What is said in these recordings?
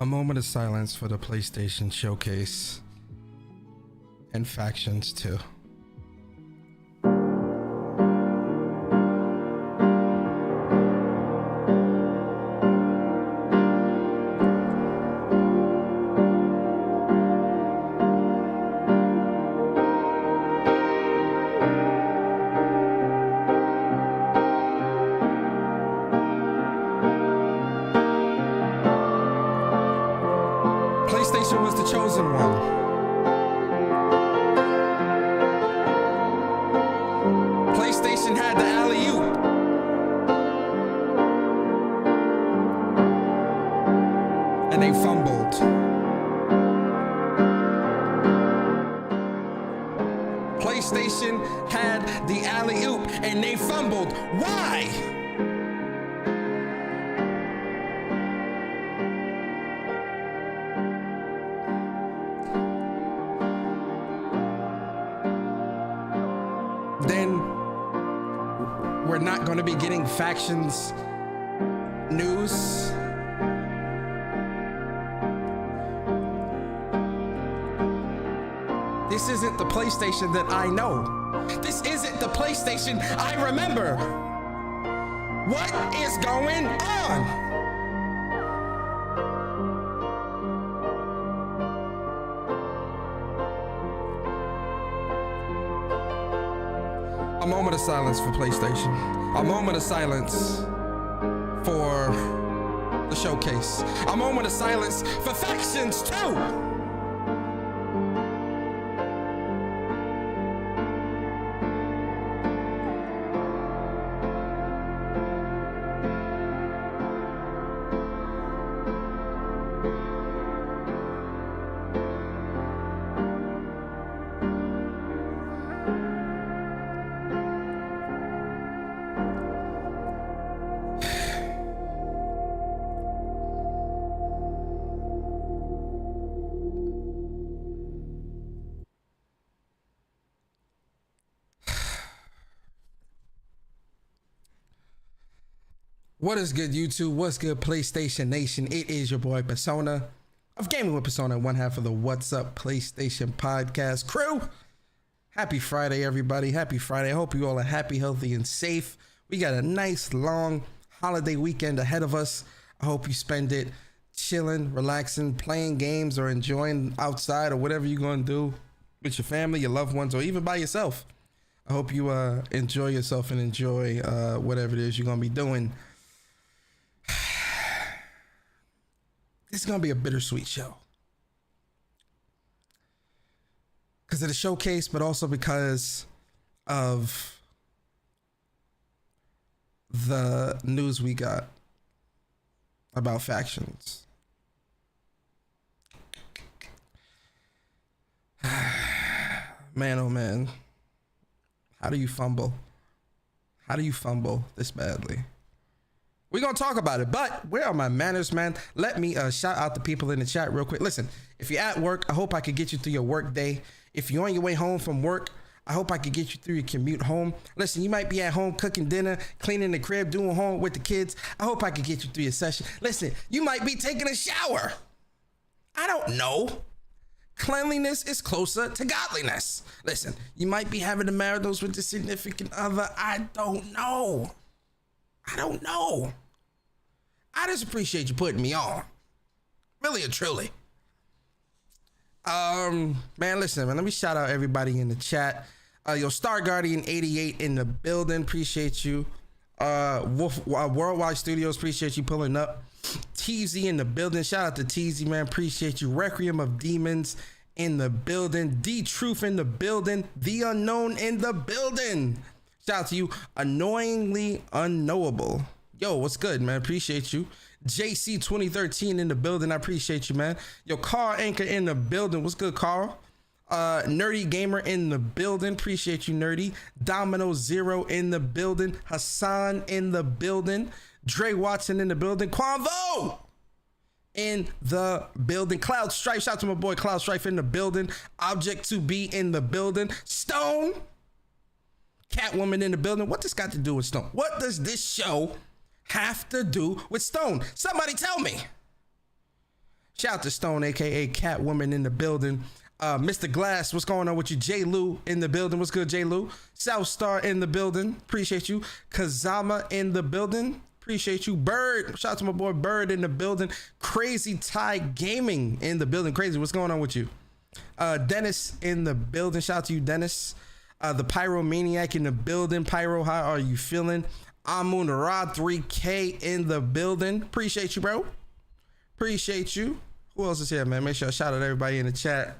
A moment of silence for the PlayStation Showcase and Factions 2. PlayStation was the chosen one. PlayStation had the alley-oop. And they fumbled. PlayStation had the alley-oop and they fumbled. Why? Then we're not going to be getting Factions news. This isn't the PlayStation that I know. This isn't the PlayStation I remember. What is going on? A moment of silence for PlayStation. A moment of silence for the showcase. A moment of silence for Factions 2. What is good, YouTube? What's good, PlayStation Nation? It is your boy Persona of Gaming with Persona, one half of the What's Up PlayStation podcast crew. Happy Friday, everybody. Happy Friday. I hope you all are happy, healthy, and safe. We got a nice, long holiday weekend ahead of us. I hope you spend it chilling, relaxing, playing games, or enjoying outside, or whatever you're going to do with your family, your loved ones, or even by yourself. I hope you enjoy yourself and enjoy whatever it is you're going to be doing. It's going to be a bittersweet show. Because of the showcase, but also because of the news we got about Factions. Man, oh man. How do you fumble? How do you fumble this badly? We're going to talk about it, but where are my manners, man? Let me shout out the people in the chat real quick. Listen, if you're at work, I hope I could get you through your work day. If you're on your way home from work, I hope I could get you through your commute home. Listen, you might be at home cooking dinner, cleaning the crib, doing homework with the kids. I hope I could get you through your session. Listen, you might be taking a shower. I don't know. Cleanliness is closer to godliness. Listen, you might be having the marital with the significant other. I don't know. I just appreciate you putting me on. Really and truly. Man, listen, man, let me shout out everybody in the chat. Star Guardian 88 in the building. Appreciate you. Worldwide Studios, appreciate you pulling up. TZ in the building. Shout out to TZ, man. Appreciate you. Requiem of Demons in the building. D-Truth in the building. The Unknown in the building. Shout out to you. Annoyingly Unknowable. Yo, what's good, man? Appreciate you. JC 2013 in the building. I appreciate you, man. Yo, Carl Anchor in the building. What's good, Carl? Nerdy Gamer in the building. Appreciate you, Nerdy. Domino Zero in the building. Hassan in the building. Dre Watson in the building. Quanvo in the building. Cloud Strife. Shout out to my boy Cloud Strife in the building. Object to be in the building. Stone. Catwoman in the building. What this got to do with Stone? What does this show have to do with Stone? Somebody tell me. Shout out to Stone, aka Catwoman, in the building. Mr. Glass, what's going on with you? J. Lou in the building. What's good, J. Lou? South Star in the building. Appreciate you. Kazama in the building. Appreciate you. Bird. Shout out to my boy Bird in the building. Crazy Ty Gaming in the building. Crazy, what's going on with you? Dennis in the building. Shout out to you, Dennis. The Pyromaniac in the building. Pyro, how are you feeling? Amun Rod 3K in the building. Appreciate you, bro. Appreciate you. Who else is here, man? Make sure I shout out everybody in the chat.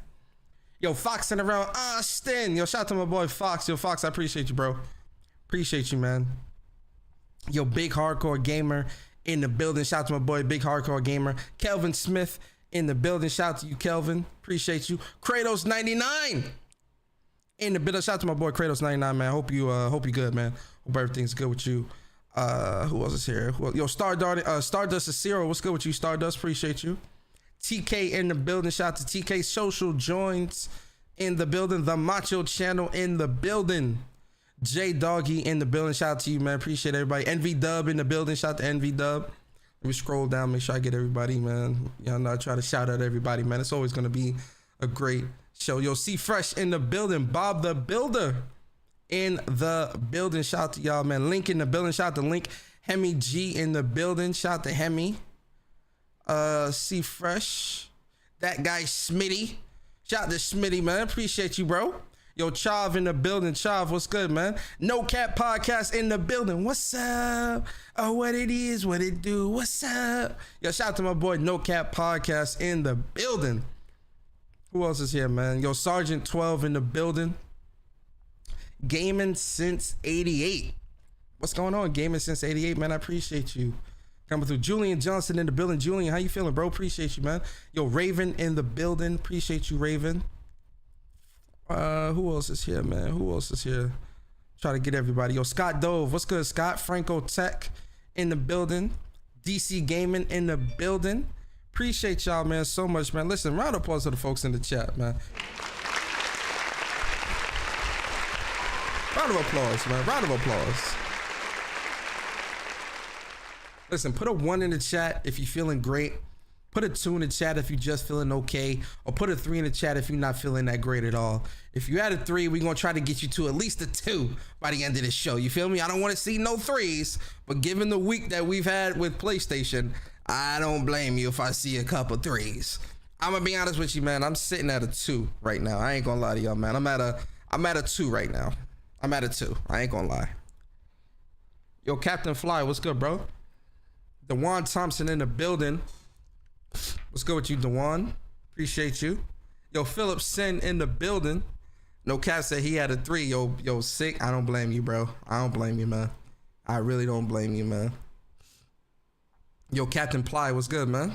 Yo, Fox in around Austin. Yo, shout out to my boy Fox. Yo, Fox, I appreciate you, bro. Appreciate you, man. Yo, Big Hardcore Gamer in the building. Shout out to my boy Big Hardcore Gamer. Kelvin Smith in the building. Shout out to you, Kelvin. Appreciate you. Kratos 99 in the building. Shout out to my boy Kratos 99, man. Hope you good, man. Hope everything's good with you. Who else is here? Yo, Stardust is Zero. What's good with you, Stardust? Appreciate you. TK in the building. Shout out to TK. Social Joins in the building. The Macho Channel in the building. J Doggy in the building. Shout out to you, man. Appreciate everybody. NV Dub in the building. Shout out to NV Dub. Let me scroll down, make sure I get everybody, man. Y'all know I try to shout out everybody, man. It's always gonna be a great show. Yo, C Fresh in the building. Bob the Builder in the building. Shout out to y'all, man. Link in the building. Shout out to Link. Hemi G in the building. Shout out to Hemi. C Fresh. That guy Smitty. Shout out to Smitty, man. Appreciate you, bro. Yo, Chav in the building. Chav, what's good, man? No Cap Podcast in the building. What's up? Oh, what it is, what it do. What's up? Yo, shout out to my boy No Cap Podcast in the building. Who else is here, man? Yo, Sergeant 12 in the building. Gaming since 88. What's going on? Gaming since 88, man. I appreciate you. Coming through. Julian Johnson in the building. Julian, how you feeling, bro? Appreciate you, man. Yo, Raven in the building. Appreciate you, Raven. Who else is here, man? Who else is here? Try to get everybody. Yo, Scott Dove. What's good, Scott? Franco Tech in the building. DC Gaming in the building. Appreciate y'all, man, so much, man. Listen, round of applause to the folks in the chat, man. Round of applause, man. Round of applause. Listen, put a 1 in the chat if you're feeling great. Put a 2 in the chat if you're just feeling okay, or put a 3 in the chat if you're not feeling that great at all. If you had a 3, we're gonna try to get you to at least a 2 by the end of this show. You feel me? I don't want to see no 3s, but given the week that we've had with PlayStation, I don't blame you if I see a couple 3s. I'm gonna be honest with you, man. I'm sitting at a 2 right now. I ain't gonna lie to y'all, man. I'm at a 2 right now. I'm at a 2. I ain't gonna lie. Yo, Captain Fly, what's good, bro? DeJuan Thompson in the building. What's good with you, DeJuan? Appreciate you. Yo, Philip Sin in the building. No Cap said he had a 3. Yo, sick. I don't blame you, bro. I don't blame you, man. I really don't blame you, man. Yo, Captain Ply, what's good, man?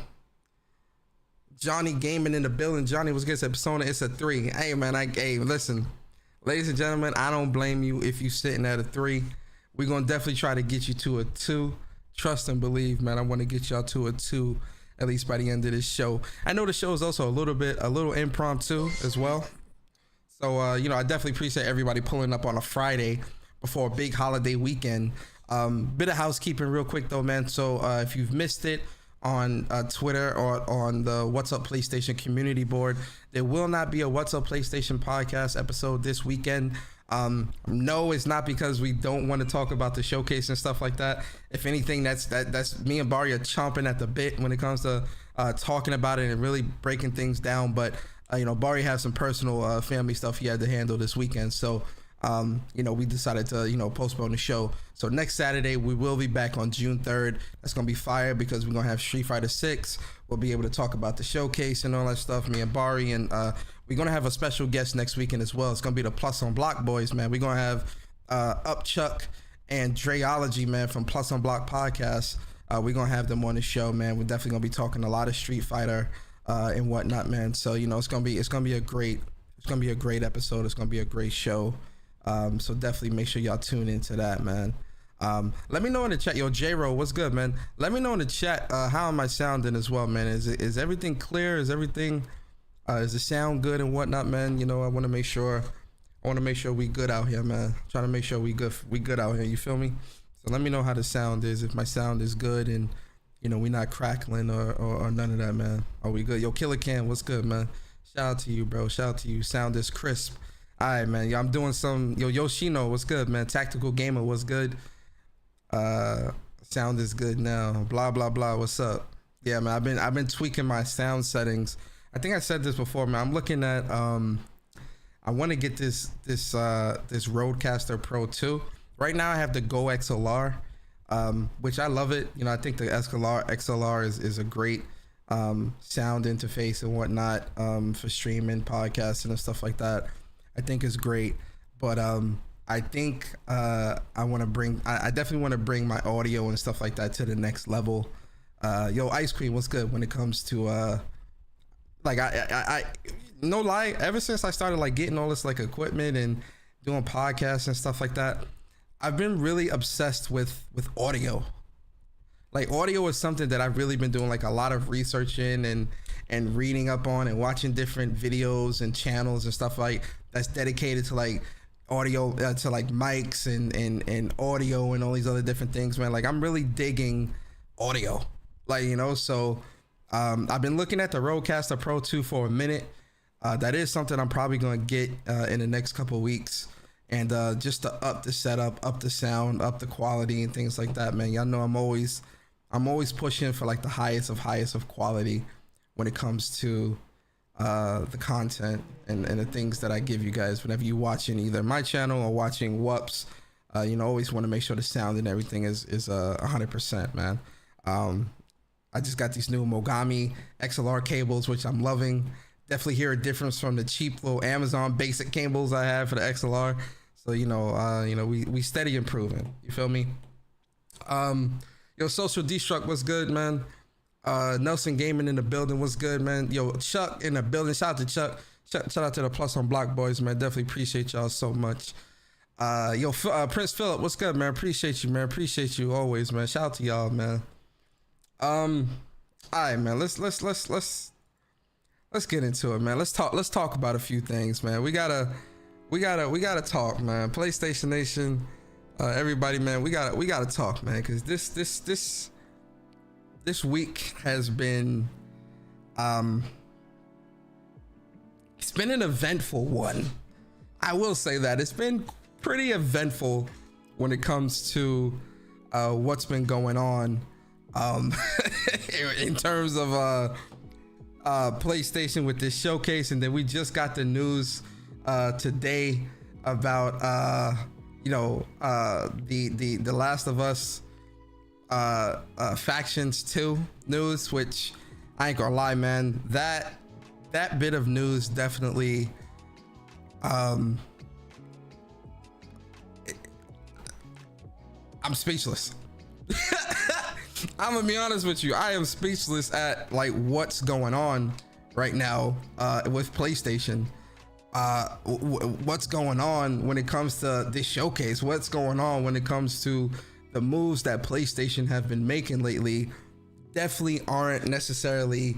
Johnny Gaming in the building. Johnny, what's good? Said Persona, it's a 3. Hey, man, hey, listen. Ladies and gentlemen, I don't blame you if you sitting at a 3. We're going to definitely try to get you to a 2. Trust and believe, man. I want to get y'all to a 2. At least by the end of this show. I know the show is also a little impromptu as well. So, I definitely appreciate everybody pulling up on a Friday before a big holiday weekend. Bit of housekeeping real quick though, man. So if you've missed it on Twitter or on the What's Up PlayStation community board, there will not be a What's Up PlayStation podcast episode this weekend. No, it's not because we don't want to talk about the showcase and stuff like that. If anything, that's me and Barry are chomping at the bit when it comes to talking about it and really breaking things down. But Barry has some personal family stuff he had to handle this weekend, so we decided to postpone the show. So next Saturday we will be back on June 3rd. That's gonna be fire because we're gonna have Street Fighter 6. We'll be able to talk about the showcase and all that stuff, me and Barry, and we're gonna have a special guest next weekend as well. It's gonna be the Plus on Block boys, man. We're gonna have Upchuck and Dreology, man, from Plus on Block podcast. We're gonna have them on the show, man. We're definitely gonna be talking a lot of Street Fighter and whatnot, man. So it's gonna be a great episode. It's gonna be a great show. So definitely make sure y'all tune into that, man. Let me know in the chat. Yo, J-Ro, what's good, man? Let me know in the chat how am I sounding as well, man. Is everything clear? Is everything is the sound good and whatnot, man? I want to make sure we good out here, man. Trying to make sure we good out here, you feel me? So let me know how the sound is, if my sound is good and You know, we not crackling or none of that, man. Are we good? Yo, Killer Cam, what's good, man? Shout out to you, bro. Shout out to you. Sound is crisp. All right, man. Yo, I'm doing some. Yo, Yoshino, what's good, man? Tactical Gamer, what's good? Sound is good now. Blah blah blah. What's up? Yeah, man. I've been tweaking my sound settings. I think I said this before, man. I'm looking at I want to get this Rodecaster Pro 2. Right now, I have the Go XLR, which I love it. You know, I think the XLR is a great sound interface and whatnot for streaming, podcasting, and stuff like that. I think is great, but I think I definitely want to bring my audio and stuff like that to the next level. Yo, Ice Cream, what's good when it comes to like I no lie, ever since I started like getting all this like equipment and doing podcasts and stuff like that, I've been really obsessed with audio. Like audio is something that I've really been doing like a lot of research in and reading up on and watching different videos and channels and stuff like that's dedicated to like audio, to like mics and audio and all these other different things, man. Like I'm really digging audio, like, you know. So I've been looking at the Rodecaster Pro 2 for a minute. That is something I'm probably going to get in the next couple of weeks, and just to up the setup, up the sound, up the quality and things like that, man. Y'all know I'm always pushing for like the highest of quality when it comes to the content and the things that I give you guys whenever you watching either my channel or watching Whoops. You know, always want to make sure the sound and everything is 100%, man. I just got these new Mogami XLR cables, which I'm loving. Definitely hear a difference from the cheap little Amazon basic cables I have for the XLR. So you know, we steady improving. You feel me? Yo, Social Destruct, what's good, man? Nelson Gaming in the building, what's good, man? Yo, Chuck in the building. Shout out to Chuck. Shout out to the Plus on Block boys, man. Definitely appreciate y'all so much. Yo, Prince Philip, what's good, man? Appreciate you, man. Appreciate you always, man. Shout out to y'all, man. All right, man. Let's get into it, man. Let's talk about a few things, man. We gotta talk, man. PlayStation Nation, everybody, man. We gotta talk, man, because this week has been it's been an eventful one. I will say that it's been pretty eventful when it comes to what's been going on in terms of PlayStation with this showcase. And then we just got the news today about the Last of Us Factions 2 news, which I ain't gonna lie, man, that bit of news definitely I'm speechless. I'm gonna be honest with you, I am speechless at like what's going on right now with PlayStation. What's going on when it comes to this showcase, what's going on when it comes to the moves that PlayStation have been making lately. Definitely aren't necessarily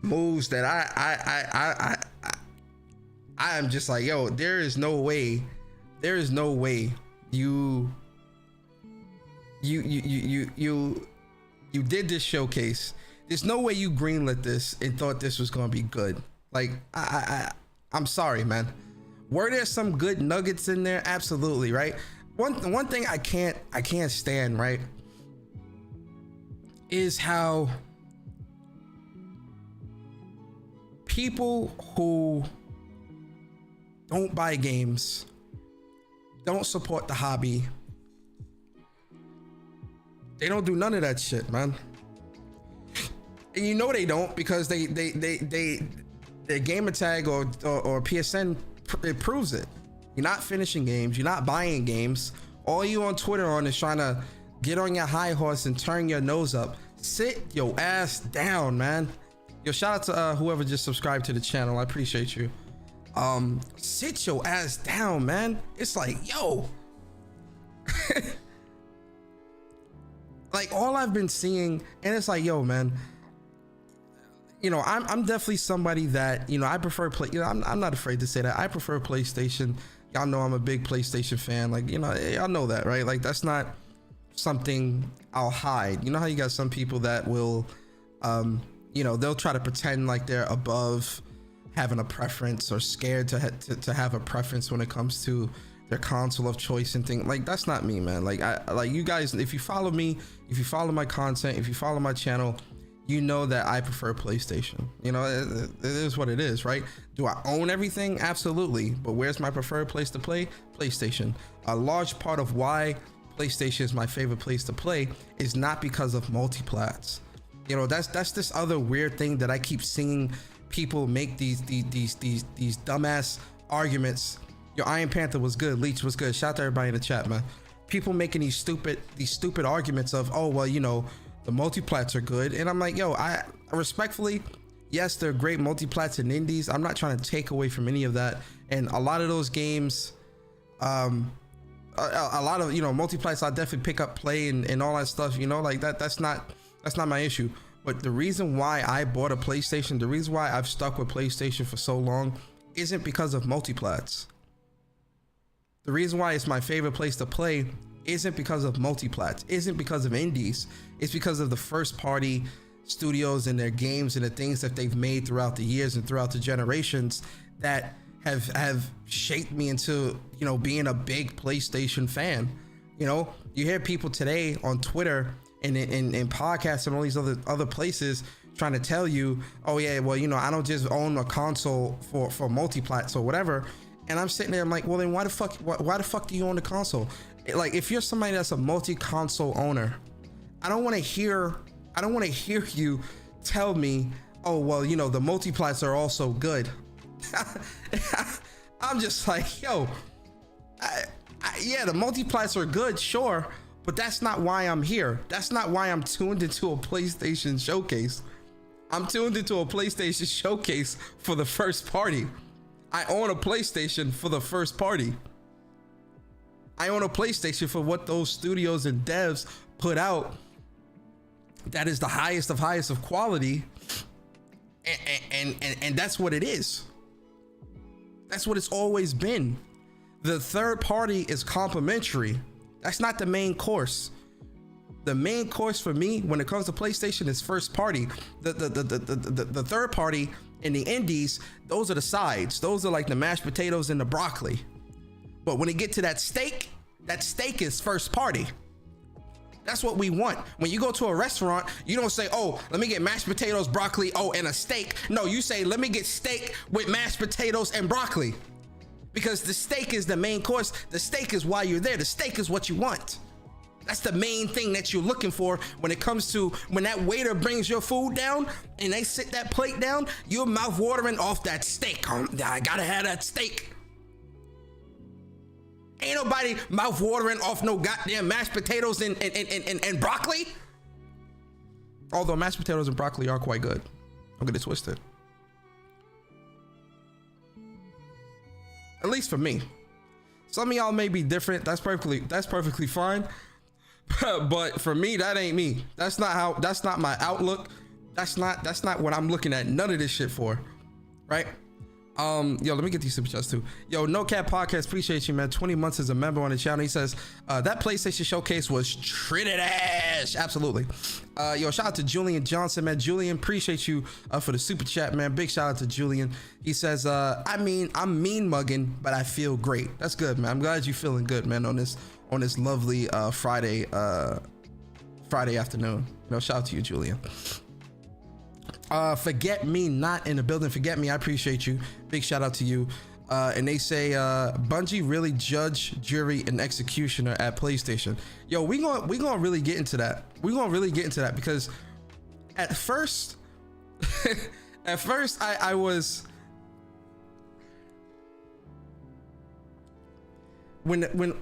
moves that I am just like, yo, there is no way you did this showcase. There's no way you greenlit this and thought this was gonna be good. Like I'm sorry, man. Were there some good nuggets in there? Absolutely, right? One thing I can't stand, right, is how people who don't buy games, don't support the hobby, they don't do none of that shit, man. And you know they don't, because their gamer tag or PSN it proves it. You're not finishing games, you're not buying games. All you on Twitter on is trying to get on your high horse and turn your nose up. Sit your ass down, man. Yo, shout out to whoever just subscribed to the channel. I appreciate you. Sit your ass down, man. It's like, yo. Like all I've been seeing, and it's like, yo, man, you know, I'm definitely somebody that, you know, I prefer I'm not afraid to say that I prefer PlayStation. Y'all know I'm a big PlayStation fan. Like, you know, y'all know that, right? Like, that's not something I'll hide. You know how you got some people that will, they'll try to pretend like they're above having a preference or scared to have a preference when it comes to their console of choice and things. Like, that's not me, man. Like, you guys, if you follow me, if you follow my content, if you follow my channel, you know that I prefer PlayStation. You know, it is what it is, right? Do I own everything? Absolutely. But where's my preferred place to play? PlayStation. A large part of why PlayStation is my favorite place to play is not because of multiplats. You know, that's this other weird thing that I keep seeing people make these dumbass arguments. Yo, Iron Panther was good, Leech was good. Shout out to everybody in the chat, man. People making these stupid arguments of, oh well, you know, the multiplats are good, and I'm like, yo, I respectfully, yes, they're great multiplats and indies. I'm not trying to take away from any of that, and a lot of those games, a lot of, you know, multiplats I'll definitely pick up, play, and all that stuff, you know, like that's not my issue. But the reason why I bought a PlayStation, the reason why I've stuck with PlayStation for so long, isn't because of multiplats. The reason why it's my favorite place to play isn't because of multiplats, isn't because of indies. It's because of the first party studios and their games and the things that they've made throughout the years and throughout the generations that have shaped me into, you know, being a big PlayStation fan. You know, you hear people today on Twitter and in podcasts and all these other places trying to tell you, oh yeah, well, you know, I don't just own a console for multiplats or whatever. And I'm sitting there, I'm like, well, then why the fuck do you own the console? Like, if you're somebody that's a multi-console owner, I don't want to hear you tell me, oh well, you know, the multiplats are also good. I'm just like, yo, yeah, the multiplats are good, sure, but that's not why I'm here. That's not why I'm tuned into a PlayStation showcase. I'm tuned into a PlayStation showcase for the first party. I own a PlayStation for the first party. I own a PlayStation for what those studios and devs put out. That is the highest of quality. And that's what it is. That's what it's always been. The third party is complimentary. That's not the main course. The main course for me when it comes to PlayStation is first party. The third party and the indies, those are the sides. Those are like the mashed potatoes and the broccoli. But when you get to that steak is first party. That's what we want. When you go to a restaurant, you don't say, oh, let me get mashed potatoes, broccoli, oh, and a steak. No, you say, let me get steak with mashed potatoes and broccoli. Because the steak is the main course. The steak is why you're there. The steak is what you want. That's the main thing that you're looking for when it comes to when that waiter brings your food down and they sit that plate down, you're mouth watering off that steak. I gotta have that steak. Ain't nobody mouth watering off no goddamn mashed potatoes and broccoli. Although mashed potatoes and broccoli are quite good. Don't get it twisted. At least for me. Some of y'all may be different. That's perfectly fine. But for me, that ain't me. That's not my outlook. That's not what I'm looking at none of this shit for. Right? Yo, let me get these super chats too. Yo, No Cap Podcast, appreciate you, man. 20 months as a member on the channel. He says that PlayStation showcase was trash. Absolutely. Yo, shout out to Julian Johnson, man. Julian, appreciate you for the super chat, man. Big shout out to Julian. He says, I'm mean mugging, but I feel great. That's good, man. I'm glad you're feeling good, man, on this lovely Friday afternoon. You know, shout out to you, Julian. Forget Me Not in the building. Forget Me, I appreciate you. Big shout out to you. And they say Bungie really judge, jury, and executioner at PlayStation. Yo, we gonna really get into that. We're gonna really get into that because at first I was when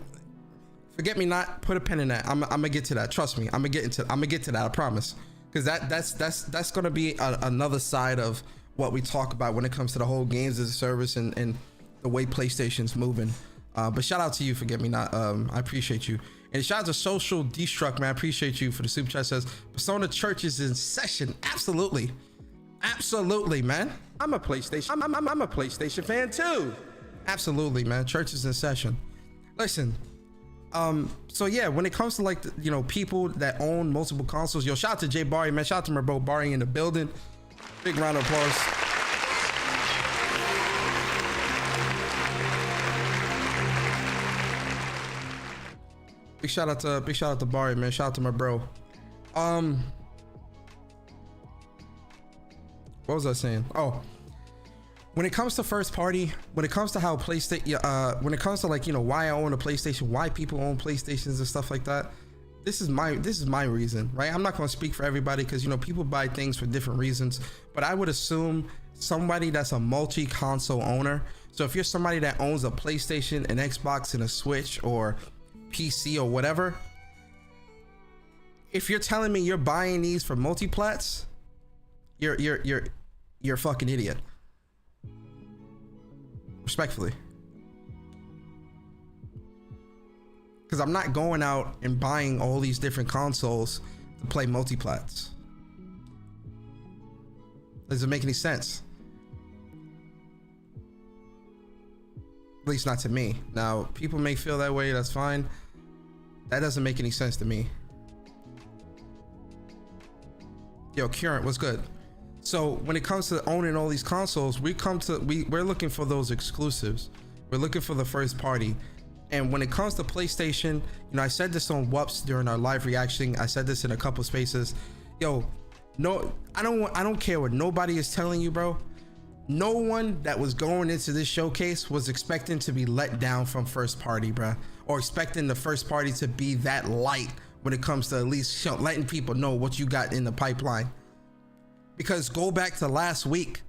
Forget Me Not, put a pin in that. I'm gonna get to that. Trust me, I'm gonna get to that, I promise. Because that's gonna be another side of what we talk about when it comes to the whole games as a service and the way PlayStation's moving. But shout out to you, Forget Me Not. I appreciate you. And shout out to Social Destruct, man. I appreciate you for the super chat. Says Persona Church is in session. Absolutely, man. I'm a PlayStation. I'm a PlayStation fan too. Absolutely, man. Church is in session. Listen, So yeah, when it comes to like you know, people that own multiple consoles, yo, shout out to Jay Barry, man. Shout out to my bro Barry in the building. Big round of applause. Big shout out to Barry, man. Shout out to my bro. What was I saying? Oh, when it comes to first party, when it comes to how PlayStation, when it comes to like, you know, why I own a PlayStation, why people own PlayStations and stuff like that, this is my reason, right? I'm not going to speak for everybody because, you know, people buy things for different reasons, but I would assume somebody that's a multi-console owner. So if you're somebody that owns a PlayStation, an Xbox, and a Switch or PC or whatever, if you're telling me you're buying these for multi-plats, you're a fucking idiot. Respectfully. Because I'm not going out and buying all these different consoles to play multiplats. Does it make any sense? At least not to me. Now, people may feel that way, that's fine. That doesn't make any sense to me. Yo, Current, what's good? So when it comes to owning all these consoles, we're looking for those exclusives. We're looking for the first party. And when it comes to PlayStation, you know, I said this on Whoops during our live reaction. I said this in a couple spaces. Yo, no, I don't care what nobody is telling you, bro. No one that was going into this showcase was expecting to be let down from first party, bro, or expecting the first party to be that light when it comes to at least letting people know what you got in the pipeline. Because go back to last week,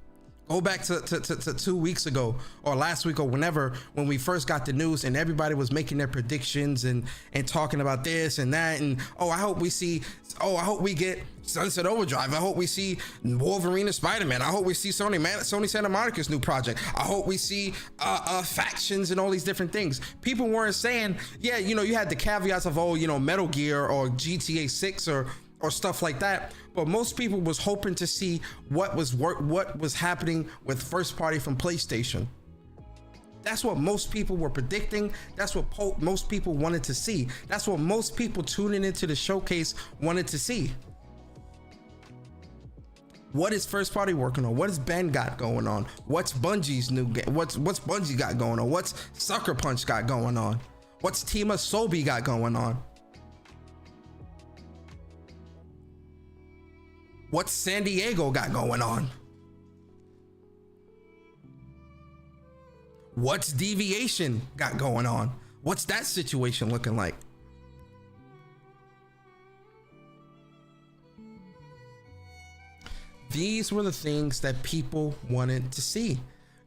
go back to 2 weeks ago or last week or whenever, when we first got the news and everybody was making their predictions and talking about this and that, and I hope we get Sunset Overdrive, I hope we see Wolverine and Spider-Man, I hope we see Sony Santa Monica's new project, I hope we see factions and all these different things. People weren't saying, yeah, you know, you had the caveats of, you know, Metal Gear or GTA 6 or stuff like that, but most people was hoping to see what was happening with first party from PlayStation. That's what most people were predicting. That's what most people wanted to see. That's what most people tuning into the showcase wanted to see. What is first party working on? What has Ben got going on? What's Bungie's new game? What's Bungie got going on? What's Sucker Punch got going on? What's Team Asobi got going on? What's San Diego got going on? What's Deviation got going on? What's that situation looking like? These were the things that people wanted to see.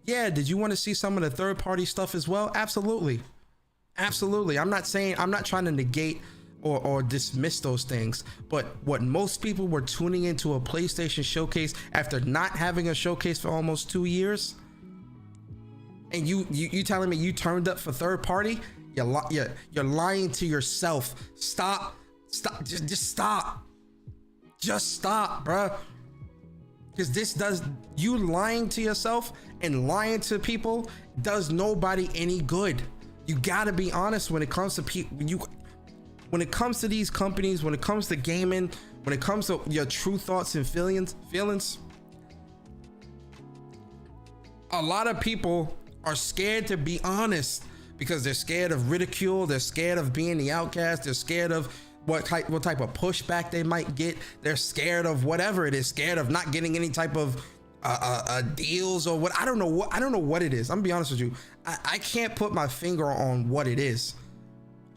Yeah, did you want to see some of the third party stuff as well? Absolutely. Absolutely. I'm not trying to negate or dismiss those things, but what most people were tuning into a PlayStation showcase after not having a showcase for almost 2 years, and you telling me you turned up for third party, you're lying to yourself. Stop, just stop, bruh. Because this does, you lying to yourself and lying to people does nobody any good. You gotta be honest when it comes to people. When it comes to these companies, when it comes to gaming, when it comes to your true thoughts and feelings, a lot of people are scared to be honest because they're scared of ridicule. They're scared of being the outcast. They're scared of what type of pushback they might get. They're scared of whatever it is, scared of not getting any type of deals or what. I don't know what it is. I'm gonna be honest with you. I can't put my finger on what it is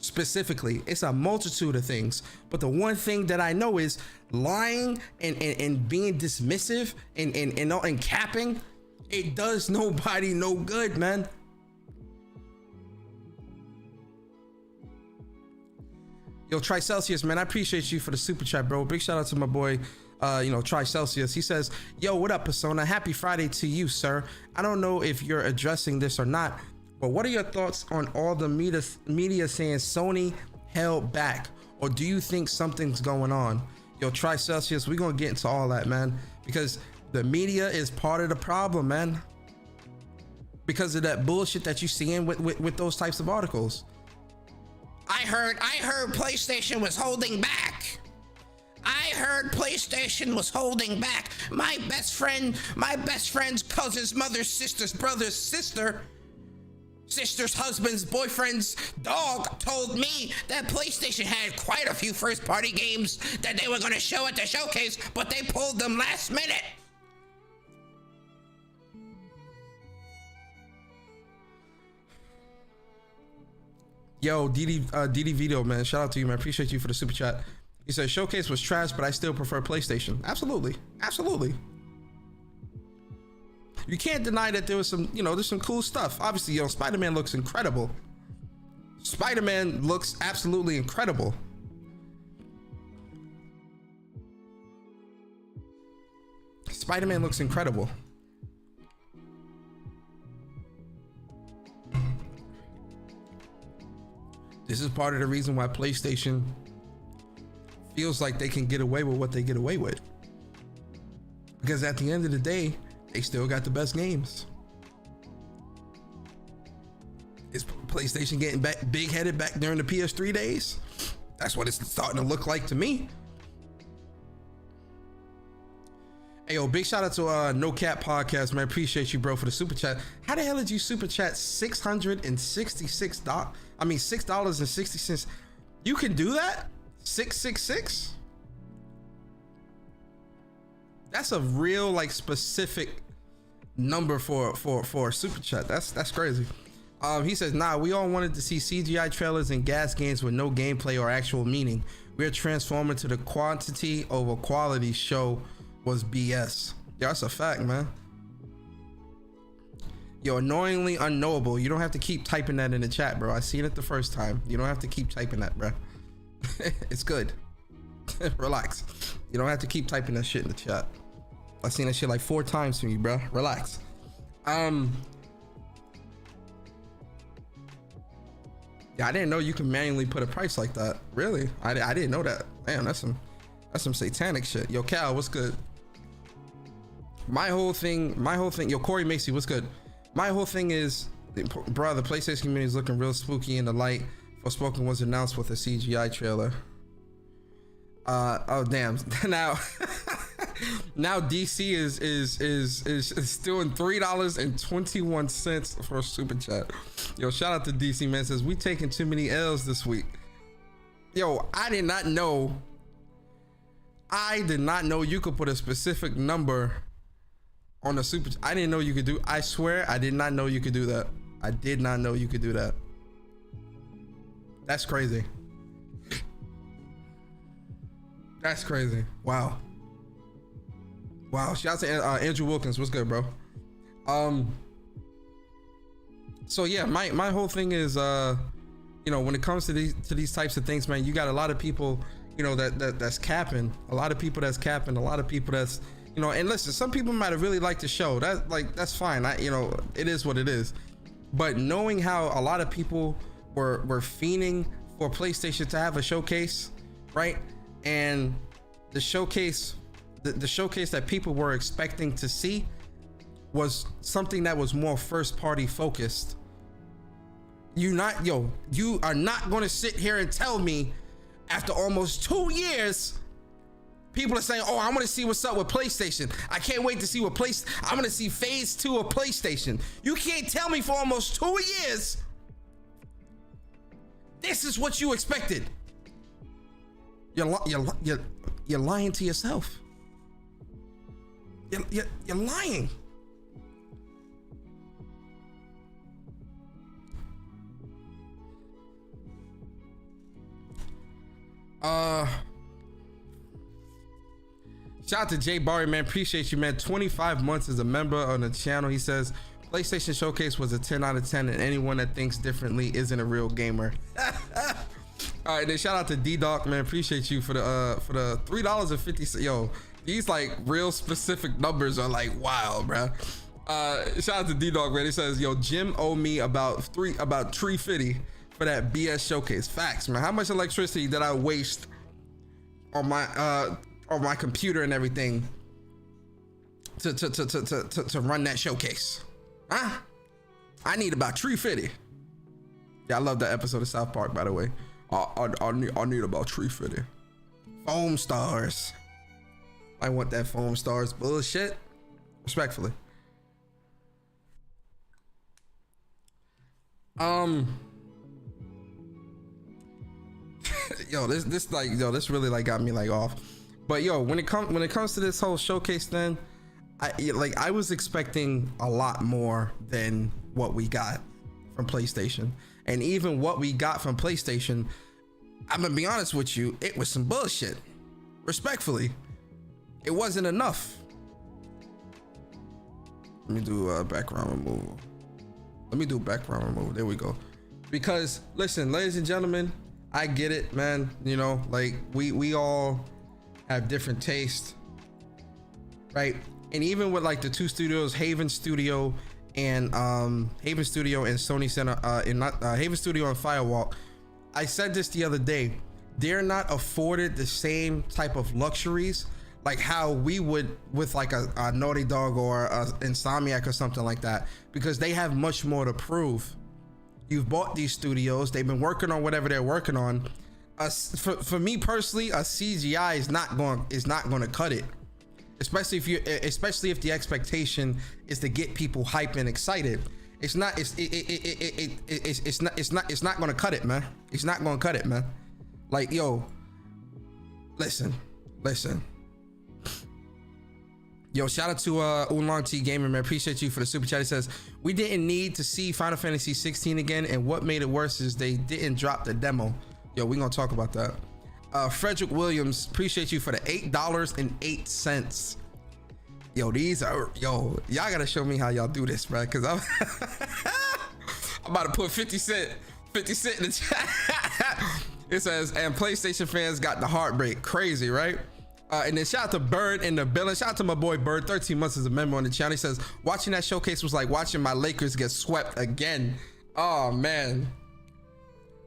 specifically. It's a multitude of things, but the one thing that I know is lying and being dismissive and capping. It does nobody no good, man. Yo, Tri Celsius, man, I appreciate you for the super chat, bro. Big shout out to my boy, Tri Celsius. He says, yo, what up, Persona? Happy Friday to you, sir. I don't know if you're addressing this or not, but what are your thoughts on all the media saying Sony held back, or do you think something's going on? Yo, Tri Celsius, we're gonna get into all that, man, because the media is part of the problem, man, because of that bullshit that you seeing with those types of articles. I heard PlayStation was holding back. I heard PlayStation was holding back. My best friend's cousin's mother's sister's brother's sister's husband's boyfriend's dog told me that PlayStation had quite a few first-party games that they were going to show at the showcase, but they pulled them last minute. Yo, DD Vito, man, shout out to you, man. Appreciate you for the super chat. He said showcase was trash, but I still prefer PlayStation. Absolutely, absolutely. You can't deny that there was some, there's some cool stuff. Obviously, Spider-Man looks incredible. Spider-Man looks absolutely incredible. Spider-Man looks incredible. This is part of the reason why PlayStation feels like they can get away with what they get away with. Because at the end of the day, they still got the best games. Is PlayStation getting back big-headed back during the PS3 days? That's what it's starting to look like to me. Hey, yo, big shout out to No Cap Podcast, man. Appreciate you, bro, for the super chat. How the hell did you super chat $666? I mean, $6.60. You can do that? 666? That's a real, like, specific number for a super chat. That's crazy. He says, nah, we all wanted to see CGI trailers and gas games with no gameplay or actual meaning. We're transforming to the quantity over quality show was BS. Yeah, that's a fact, man. Yo, annoyingly unknowable. You don't have to keep typing that in the chat, bro. I seen it the first time. You don't have to keep typing that, bro. It's good. Relax. You don't have to keep typing that shit in the chat. I seen that shit like 4 times from you, bro. Relax. Yeah, I didn't know you can manually put a price like that. Really? I didn't know that. Damn, that's some satanic shit. Yo, Cal, what's good? My whole thing, yo, Corey Macy, what's good? My whole thing is, bro, the PlayStation community is looking real spooky in the light. Forspoken was announced with a CGI trailer. Oh damn. Now DC is still in $3.21 for a super chat. Yo, shout out to DC, man. Says we taking too many L's this week. Yo, I did not know you could put a specific number on a super. I didn't know you could do. I swear I did not know you could do that. I did not know you could do that. That's crazy. That's crazy. Wow. Shout out to Andrew Wilkins. What's good, bro? So yeah, my whole thing is, when it comes to these types of things, man, you got a lot of people, that's capping. A lot of people that's capping. A lot of people that's, and listen, some people might have really liked the show. That's fine. It is what it is. But knowing how a lot of people were fiending for PlayStation to have a showcase, right? And the showcase that people were expecting to see was something that was more first party focused. You are not going to sit here and tell me after almost 2 years, people are saying, oh, I want to see what's up with PlayStation. I can't wait to see I'm going to see phase 2 of PlayStation. You can't tell me for almost 2 years this is what you expected. You're lying to yourself. You're lying. Shout out to Jay Barry, man. Appreciate you, man. 25 months as a member on the channel. He says PlayStation Showcase was a 10 out of 10, and anyone that thinks differently isn't a real gamer. All right, then shout out to D-Doc, man. Appreciate you for the $3.50. Yo, these like real specific numbers are like wild, bro. Shout out to D-Dog, man. He says, yo, Jim owe me about $3.50 for that BS showcase. Facts, man. How much electricity did I waste on my computer and everything to run that showcase? Huh? I need about $3.50. Yeah, I love that episode of South Park, by the way. I need about 350. Foam stars. I want that foam stars bullshit. Respectfully. Yo, this really like got me like off. But yo, when it comes to this whole showcase, then I was expecting a lot more than what we got from PlayStation. And even what we got from PlayStation, I'm gonna be honest with you, it was some bullshit. Respectfully, it wasn't enough. Let me do background removal. There we go. Because listen, ladies and gentlemen, I get it, man. You know, like we all have different tastes, right? And even with like the two studios, Haven Studio and Sony Center, Haven Studio and Firewalk. I said this the other day. They're not afforded the same type of luxuries like how we would with like a Naughty Dog or a Insomniac or something like that, because they have much more to prove. You've bought these studios, they've been working on whatever they're working on. For me personally, a CGI is not going to cut it, especially if the expectation is to get people hyped and excited. It's not going to cut it, man. It's not going to cut it, man. Like, yo, listen. Yo, shout out to Oolong T Gaming, man. Appreciate you for the super chat. He says, we didn't need to see Final Fantasy 16 again, and what made it worse is they didn't drop the demo. Yo, we gonna talk about that. Frederick Williams, appreciate you for the $8.08. Yo, y'all gotta show me how y'all do this, bro, because I'm about to put 50 Cent in the chat. It says, and PlayStation fans got the heartbreak. Crazy, right? And then shout out to Bird in the building. Shout out to my boy Bird, 13 months as a member on the channel. He says, watching that showcase was like watching my Lakers get swept again. Oh man.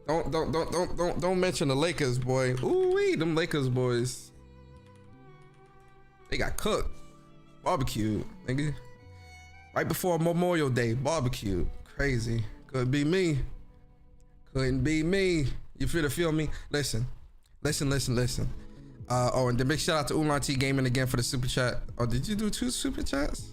Don't mention the Lakers, boy. Ooh-wee, them Lakers boys. They got cooked. Barbecued, nigga. Right before Memorial Day, barbecued. Crazy. Couldn't be me. You feel me? Listen. Oh, and the big shout out to Oolong T Gaming again for the super chat. Oh, did you do 2 super chats?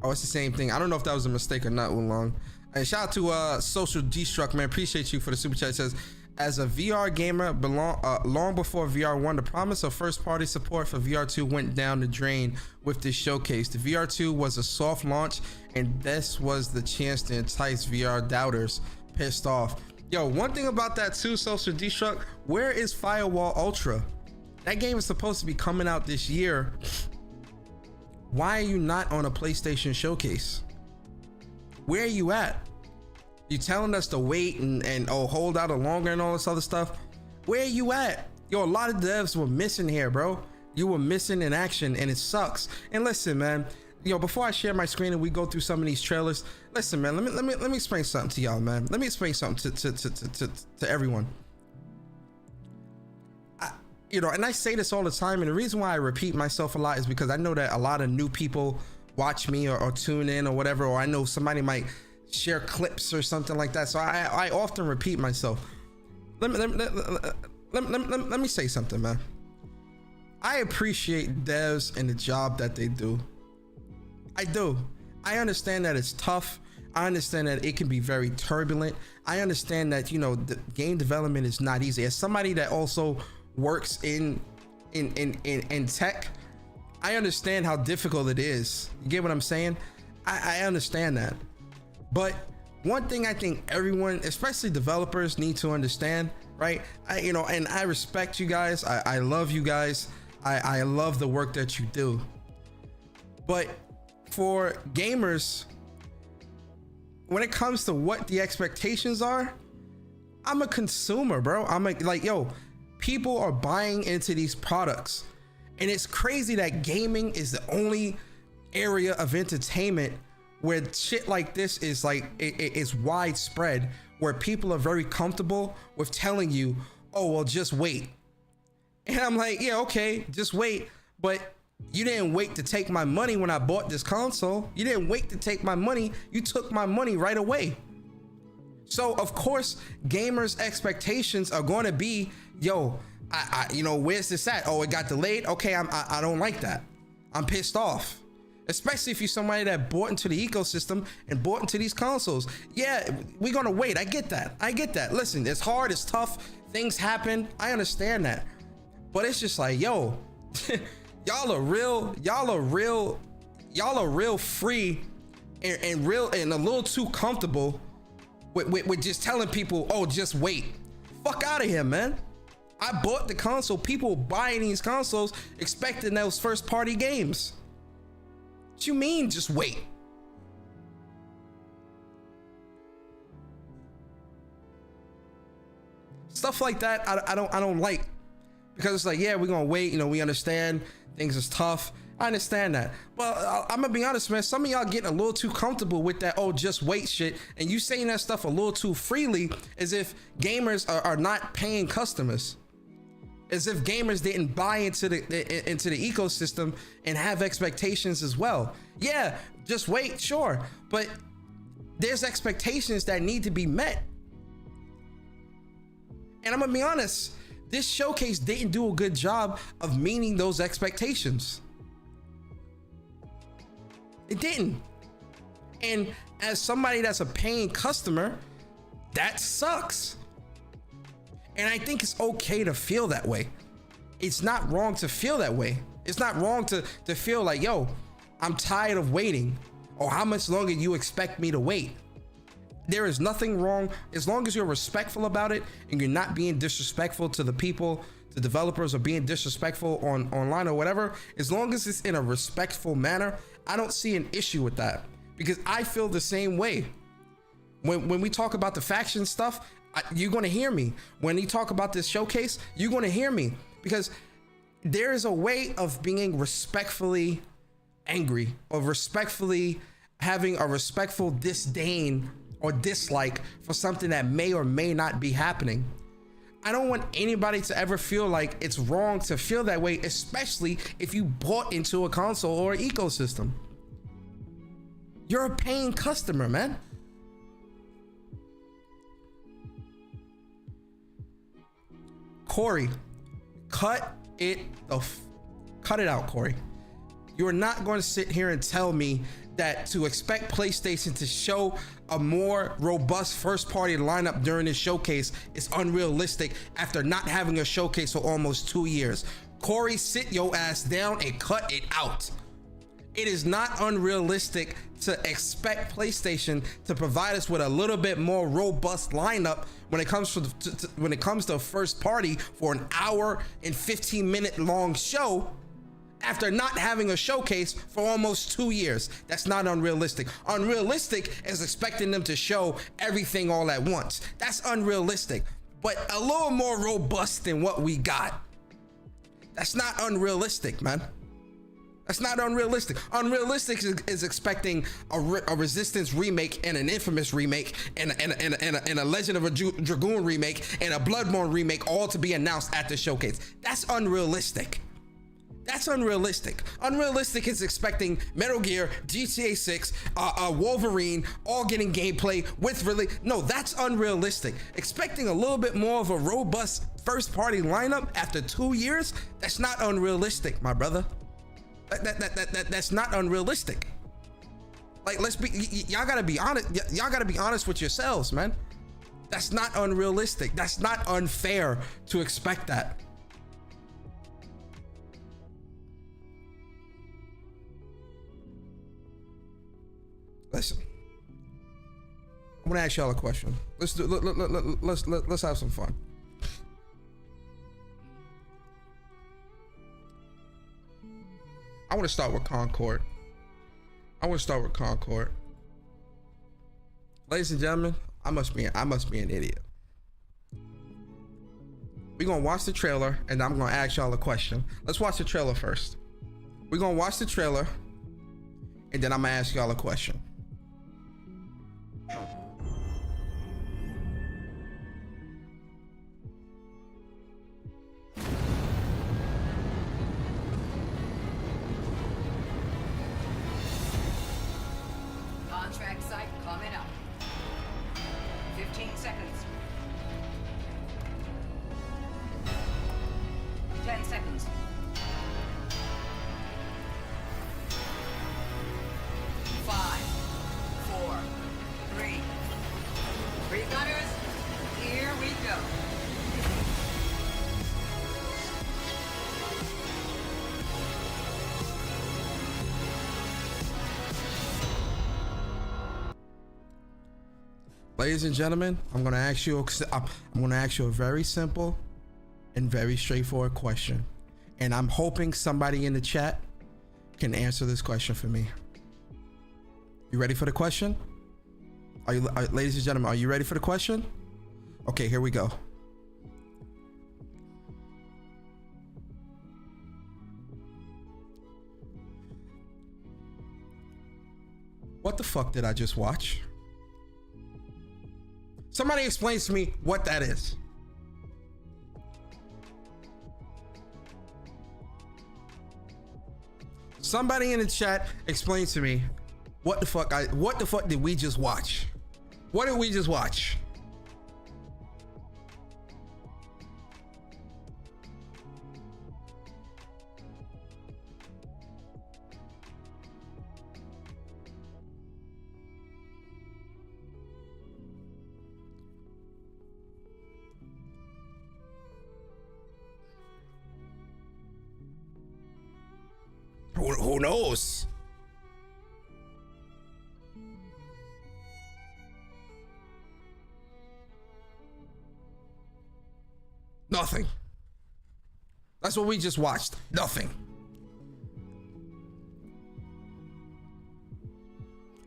Oh, it's the same thing. I don't know if that was a mistake or not, Oolong. And shout out to Social Destruct, man. Appreciate you for the super chat. It says, as a VR gamer, long before VR1, the promise of first-party support for VR2 went down the drain with this showcase. The VR2 was a soft launch, and this was the chance to entice VR doubters. Pissed off. Yo, one thing about that too, Social Destruct, where is Firewall Ultra? That game is supposed to be coming out this year. Why are you not on a PlayStation showcase? Where are you at? You telling us to wait and hold out longer and all this other stuff? Where are you at? Yo, a lot of devs were missing here, bro. You were missing in action, and it sucks. And listen, man, yo, before I share my screen and we go through some of these trailers, listen, man, let me explain something to y'all, man. Let me explain something to everyone. And I say this all the time, and the reason why I repeat myself a lot is because I know that a lot of new people watch me or tune in or whatever, or I know somebody might share clips or something like that. So I often repeat myself. Let me say something, man. I appreciate devs and the job that they do. I do. I understand that it's tough. I understand that it can be very turbulent. I understand that, the game development is not easy. As somebody that also works in tech, I understand how difficult it is. You get what I'm saying? I understand that. But one thing I think everyone, especially developers, need to understand, right? And I respect you guys. I love you guys. I love the work that you do. But for gamers, when it comes to what the expectations are, I'm a consumer, bro. People are buying into these products, and it's crazy that gaming is the only area of entertainment where shit like this is it's widespread, where people are very comfortable with telling you, oh, well, just wait. And I'm like, yeah, okay, just wait. But you didn't wait to take my money when I bought this console. You didn't wait to take my money. You took my money right away. So of course, gamers' expectations are going to be, yo, you know, where's this at? Oh, it got delayed. Okay, I don't like that. I'm pissed off. Especially if you're somebody that bought into the ecosystem and bought into these consoles. Yeah, we're gonna wait. I get that. Listen, it's hard, it's tough, things happen. I understand that. But it's just like, yo, y'all are real free and real and a little too comfortable with just telling people, oh, just wait. Fuck out of here, man. I bought the console. People buying these consoles expecting those first party games. What you mean just wait? Stuff like that I don't like, because it's like, yeah, we're gonna wait, you know, we understand things is tough. I understand that. Well, I'm gonna be honest, man, some of y'all getting a little too comfortable with that, oh, just wait shit, and you saying that stuff a little too freely, as if gamers are not paying customers, as if gamers didn't buy into the ecosystem and have expectations as well. Yeah, just wait, sure, but there's expectations that need to be met. And I'm gonna be honest, this showcase didn't do a good job of meeting those expectations. It didn't. And as somebody that's a paying customer, that sucks. And I think it's okay to feel that way. It's not wrong to feel that way. It's not wrong to feel like, yo, I'm tired of waiting, or how much longer you expect me to wait. There is nothing wrong as long as you're respectful about it and you're not being disrespectful to the people, the developers, or being disrespectful online or whatever. As long as it's in a respectful manner, I don't see an issue with that, because I feel the same way. When we talk about the faction stuff, you're going to hear me. When you talk about this showcase, you're going to hear me, because there is a way of being respectfully angry, or respectfully having a respectful disdain or dislike for something that may or may not be happening. I don't want anybody to ever feel like it's wrong to feel that way, especially if you bought into a console or an ecosystem. You're a paying customer, man. Corey, cut it out, Corey. You're not going to sit here and tell me that to expect PlayStation to show a more robust first party lineup during this showcase is unrealistic after not having a showcase for almost 2 years. Corey, sit your ass down and cut it out. It is not unrealistic to expect PlayStation to provide us with a little bit more robust lineup when it comes to first party for an hour and 15-minute long show after not having a showcase for almost 2 years. That's not unrealistic. Unrealistic is expecting them to show everything all at once. That's unrealistic, but a little more robust than what we got. That's not unrealistic, man. That's not unrealistic. Unrealistic is expecting a Resistance remake and an Infamous remake and a Legend of a Dragoon remake and a Bloodborne remake all to be announced at the showcase. That's unrealistic. That's unrealistic. Unrealistic is expecting Metal Gear, GTA 6, Wolverine, all getting gameplay with no, that's unrealistic. Expecting a little bit more of a robust first party lineup after 2 years, that's not unrealistic, my brother. That's not unrealistic. Like, y'all gotta be honest. Y'all gotta be honest with yourselves, man. That's not unrealistic. That's not unfair to expect that. Listen, I want to ask y'all a question. Let's have some fun. I want to start with Concord. Ladies and gentlemen, I must be an idiot. We're gonna watch the trailer and I'm gonna ask y'all a question. Let's watch the trailer first. We're gonna watch the trailer and then I'm gonna ask y'all a question. Contract site coming up. 15 15 seconds. 10 seconds. 5, 4, 3. Regunners, here we go. Ladies and gentlemen, I'm gonna ask you a very simple and very straightforward question, and I'm hoping somebody in the chat can answer this question for me. You ready for the question? Ladies and gentlemen, are you ready for the question? Okay, here we go. What the fuck did I just watch? Somebody explains to me what that is. Somebody in the chat explains to me what the fuck did we just watch? What did we just watch? Who knows? Nothing. That's what we just watched. Nothing.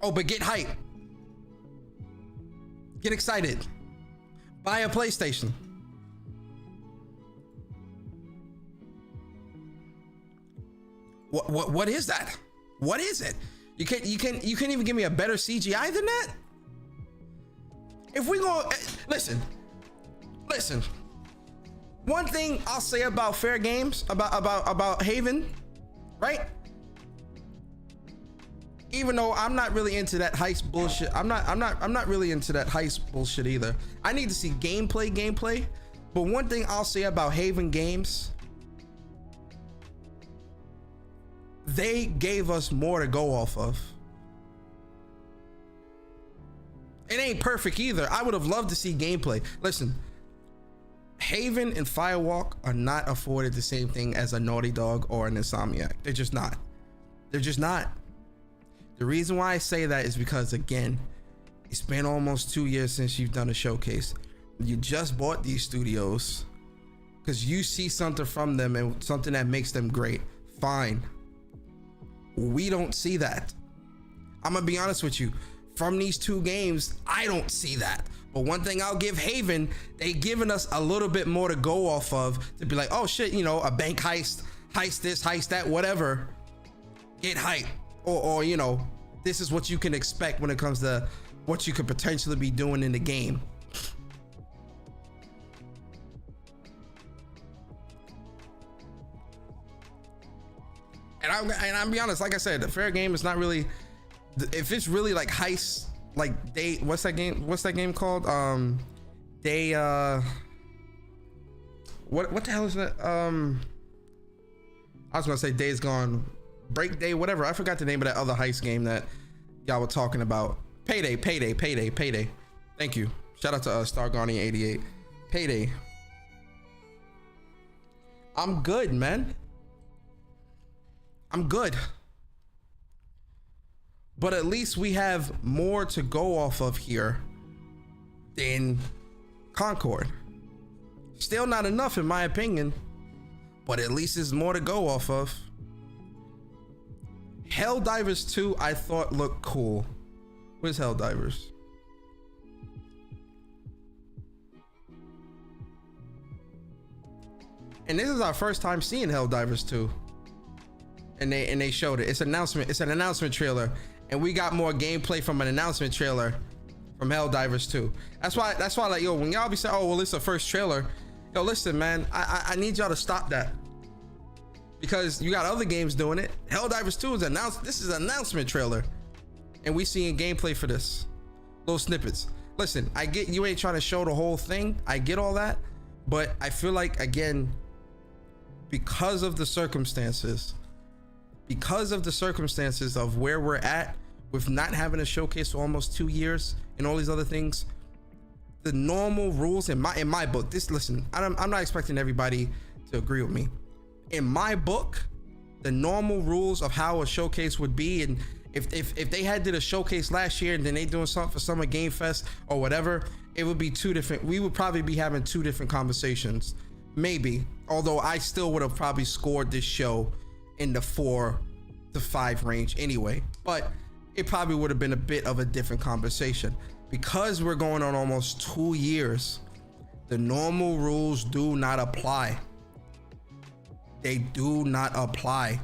Oh, but get hype. Get excited. Buy a PlayStation. What is that? What is it? You can't even give me a better CGI than that? If we go, listen. One thing I'll say about fair games, about Haven, right? Even though I'm not really into that heist bullshit, I'm not really into that heist bullshit either. I need to see gameplay. But one thing I'll say about Haven games, they gave us more to go off of. It ain't perfect either. I would have loved to see gameplay. Listen, Haven and Firewalk are not afforded the same thing as a Naughty Dog or an Insomniac. They're just not. The reason why I say that is because, again, it's been almost 2 years since you've done a showcase. You just bought these studios because you see something from them and something that makes them great. Fine. We don't see that. I'm gonna be honest with you. From these two games, I don't see that. But one thing I'll give Haven, they given us a little bit more to go off of to be like, oh shit, you know, a bank heist this, heist that, whatever. Get hype. Or you know, this is what you can expect when it comes to what you could potentially be doing in the game. And I'll be honest, like I said, the fair game is not really, if it's really like heist, like what's that game called? What the hell is that? I was gonna say Days Gone, Break Day, whatever. I forgot the name of that other heist game that y'all were talking about. Payday. Thank you. Shout out to Star Guardian 88. Payday. I'm good, man. I'm good. But at least we have more to go off of here than Concord. Still not enough in my opinion, but at least there's more to go off of. Helldivers 2 I thought looked cool. Where's Helldivers? And this is our first time seeing Helldivers 2. And they showed it. It's an announcement trailer, and we got more gameplay from an announcement trailer from Helldivers 2. That's why like, yo, when y'all be saying, oh well, it's the first trailer, yo, listen, man, I need y'all to stop that, because you got other games doing it. Helldivers 2 is announced. This is an announcement trailer, and we seeing gameplay for this, little snippets. listen, I get you ain't trying to show the whole thing. I get all that, but I feel like, again, because of the circumstances of where we're at with not having a showcase for almost 2 years and all these other things, the normal rules in my book, listen, I'm not expecting everybody to agree with me. In my book, the normal rules of how a showcase would be, and if they had did a showcase last year and then they doing something for Summer Game Fest or whatever, it would be we would probably be having 2 different conversations, maybe, although I still would have probably scored this show in the 4 to 5 range anyway, but it probably would have been a bit of a different conversation. Because we're going on almost 2 years, the normal rules do not apply. They do not apply.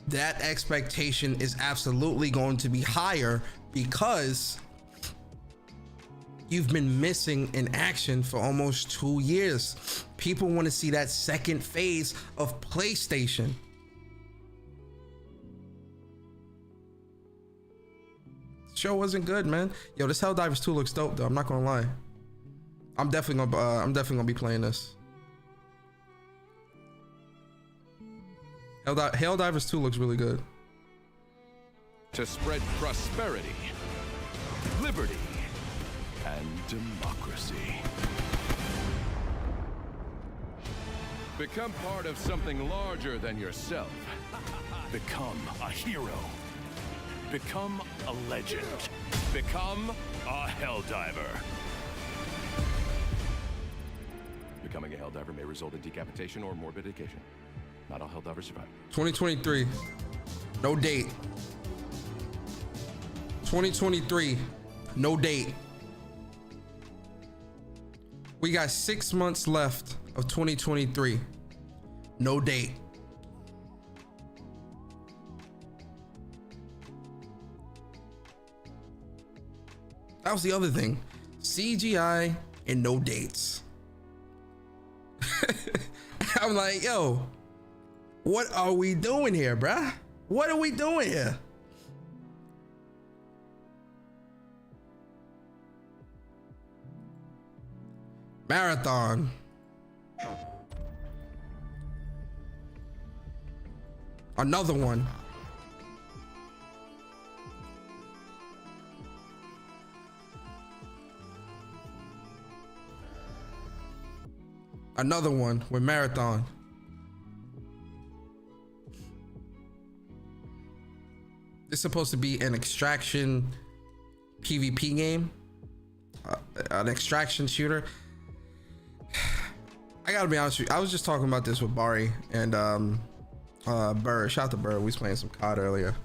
That expectation is absolutely going to be higher because you've been missing in action for almost 2 years. People want to see that second phase of PlayStation. Show wasn't good, man. Yo, this Helldivers 2 looks dope though. I'm not gonna lie. I'm definitely gonna be playing this. Helldivers 2 looks really good. To spread prosperity, liberty, and democracy. Become part of something larger than yourself. Become a hero. Become a legend. Become a Helldiver. Becoming a Helldiver may result in decapitation or mortification. Not all Helldivers survive. 2023. No date. 2023. No date. We got 6 months left of 2023. No date. That was the other thing. CGI and no dates. I'm like, yo, what are we doing here, bruh? What are we doing here? Marathon. Another one. Another one with Marathon. It's supposed to be an extraction PvP game, an extraction shooter. I gotta be honest with you. I was just talking about this with Bari and Bird. Shout out to Bird. We was playing some COD earlier.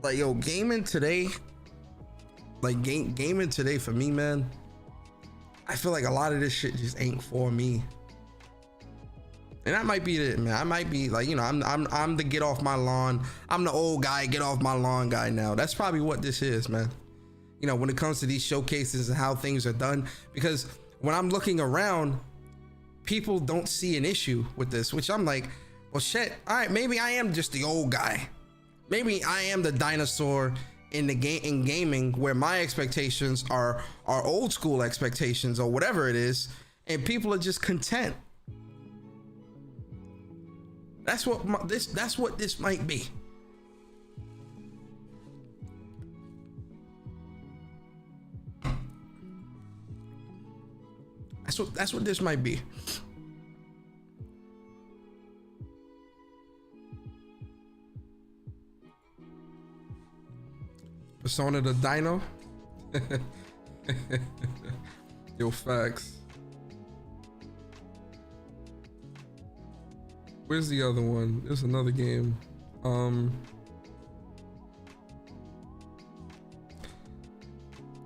Like, yo, gaming today, like gaming today for me, man, I feel like a lot of this shit just ain't for me. And that might be it, man. I might be like, you know, I'm the get off my lawn. I'm the old guy, get off my lawn guy now. That's probably what this is, man. You know, when it comes to these showcases and how things are done, because when I'm looking around, people don't see an issue with this, which I'm like, well, shit. All right, maybe I am just the old guy. Maybe I am the dinosaur in the game, in gaming, where my expectations are old school expectations or whatever it is, and people are just content. That's what this might be. That's what this might be. Persona the Dino. Yo, facts. Where's the other one? There's another game.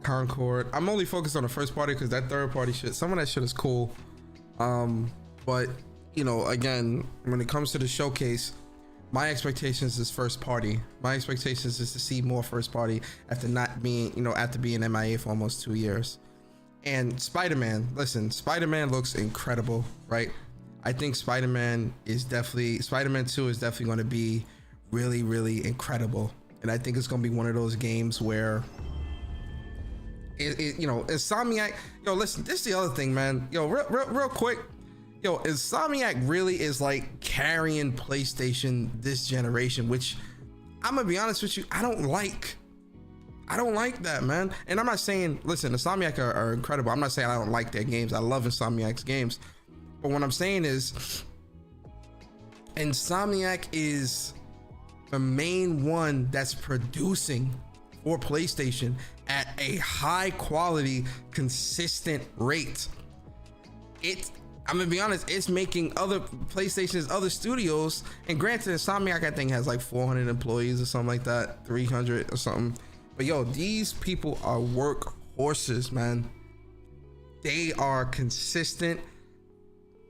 Concord. I'm only focused on the first party because that third party shit, some of that shit is cool. But you know, again, when it comes to the showcase, my expectations is first party. My expectations is to see more first party after not being, you know, after being MIA for almost 2 years. And Spider-Man, listen, Spider-Man looks incredible, right? I think Spider-Man 2 is definitely going to be really, really incredible. And I think it's going to be one of those games where you know, Insomniac. Yo, listen, this is the other thing, man. Yo, real quick. Yo, Insomniac really is like carrying PlayStation this generation, which I'm gonna be honest with you, I don't like that, man. And I'm not saying, listen, Insomniac are incredible. I'm not saying I don't like their games. I love Insomniac's games. But what I'm saying is Insomniac is the main one that's producing for PlayStation at a high quality, consistent rate. I'm gonna be honest, it's making other PlayStation's other studios, and granted, Insomniac I think has like 400 employees or something like that, 300 or something. But yo, these people are workhorses, man. They are consistent,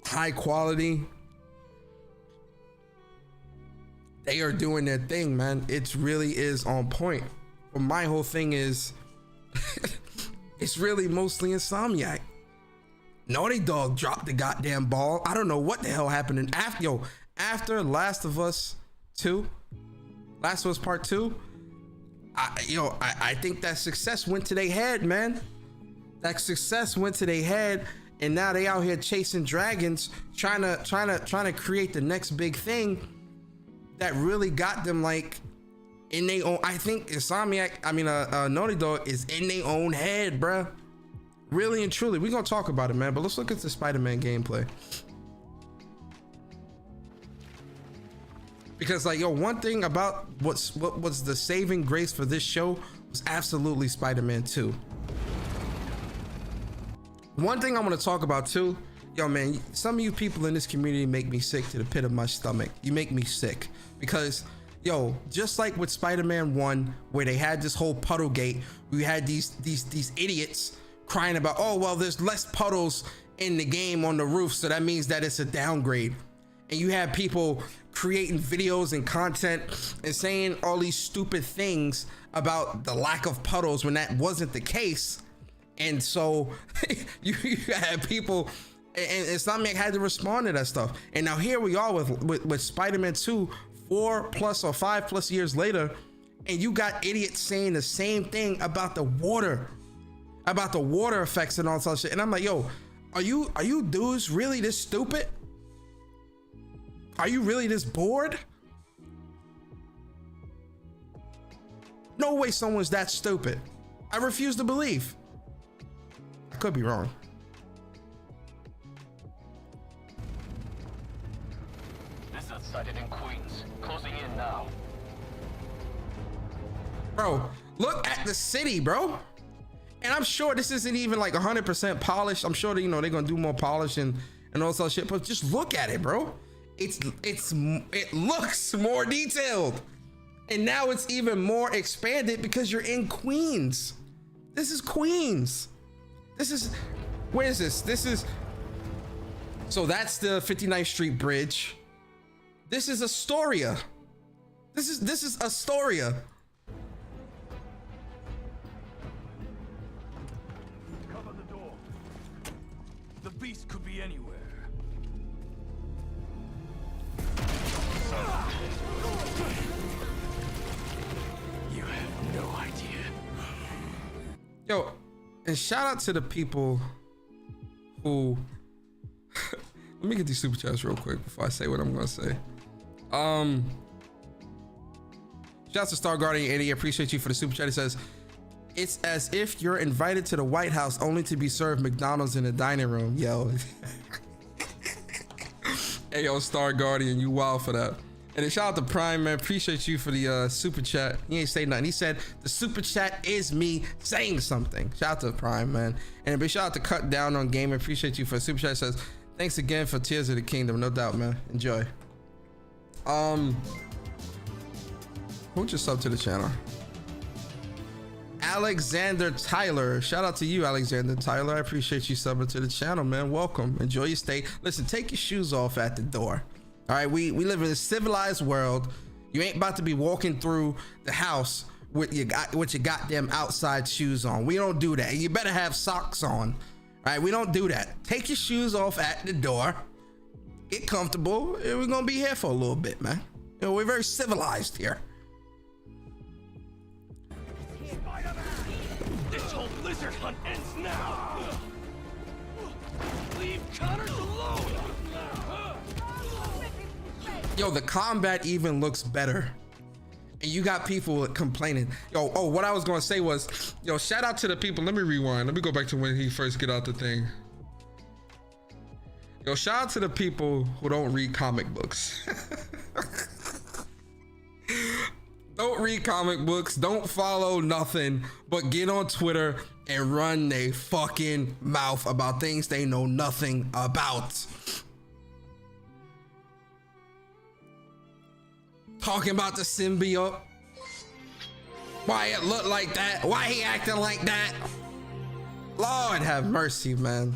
high quality. They are doing their thing, man. It really is on point. But my whole thing is, it's really mostly Insomniac. Naughty Dog dropped the goddamn ball. I don't know what the hell happened after Last of Us 2, Last of Us Part 2. I think that success went to their head, man. That success went to their head, and now they out here chasing dragons, trying to create the next big thing that really got them like in their own. I think Naughty Dog is in their own head, bruh. Really and truly. We're gonna talk about it, man, but let's look at the Spider-Man gameplay. Because like, yo, one thing about what was the saving grace for this show was absolutely Spider-Man 2. One thing I want to talk about too, yo man, some of you people in this community make me sick to the pit of my stomach. You make me sick because, yo, just like with Spider-Man 1, where they had this whole puddle gate, we had these idiots crying about, oh well, there's less puddles in the game on the roof, so that means that it's a downgrade. And you have people creating videos and content and saying all these stupid things about the lack of puddles when that wasn't the case. And so you had people, and Insomniac had to respond to that stuff. And now here we are with Spider-Man 2 4+ or 5+ years later, and you got idiots saying the same thing about the water effects and all that shit. And I'm like, yo, are you dudes really this stupid? Are you really this bored? No way someone's that stupid. I refuse to believe. I could be wrong. This is sighted in Queens. Closing in now. Bro, look at the city, bro. And I'm sure this isn't even like 100% polished. I'm sure that, you know, they're gonna do more polish and all that shit, but just look at it, bro. It looks more detailed, and now it's even more expanded because you're in Queens. This is Queens. Where is this? So that's the 59th Street Bridge. This is Astoria. This is Astoria. Cover the door. The beast could be anywhere. You have no idea. Yo, and shout out to the people who let me get these super chats real quick before I say what I'm gonna say. Shout out to Star Guardian 80. Appreciate you for the super chat. It says, it's as if you're invited to the White House only to be served McDonald's in the dining room. Yo. Hey, yo, Star Guardian, you wild for that. And then shout out to Prime, man. Appreciate you for the super chat. He ain't say nothing. He said the super chat is me saying something. Shout out to Prime, man. And a big shout out to Cut Down on Gaming. Appreciate you for the super chat. It says, thanks again for Tears of the Kingdom. No doubt, man. Enjoy. Who just subbed to the channel? Alexander Tyler. Shout out to you, Alexander Tyler. I appreciate you subbing to the channel, man. Welcome. Enjoy your stay. Listen, take your shoes off at the door. All right, we live in a civilized world. You ain't about to be walking through the house with your goddamn outside shoes on. We don't do that. You better have socks on. All right, we don't do that. Take your shoes off at the door. Get comfortable. And we're gonna be here for a little bit, man. You know, we're very civilized here. This whole lizard hunt ends now! Leave Connors alone! Yo, the combat even looks better. And you got people complaining. Yo, oh, what I was gonna say was, yo, shout out to the people. Let me rewind. Let me go back to when he first get out the thing. Yo, shout out to the people who don't read comic books. Don't read comic books, don't follow nothing, but get on Twitter and run their fucking mouth about things they know nothing about. Talking about the symbiote. Why it looked like that? Why he acting like that? Lord have mercy, man.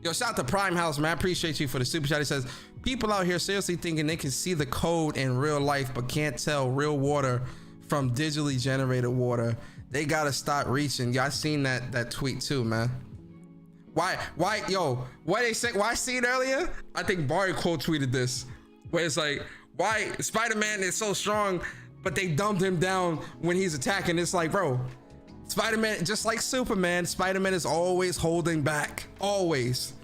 Yo, shout out to Prime House, man. I appreciate you for the super chat. He says, people out here seriously thinking they can see the code in real life, but can't tell real water from digitally generated water. They gotta stop reaching. Y'all seen that tweet too, man. Why, yo, what they say, why I seen earlier? I think Barry quote tweeted this, where it's like, why Spider-Man is so strong, but they dumbed him down when he's attacking. It's like, bro, Spider-Man, just like Superman, Spider-Man is always holding back, always.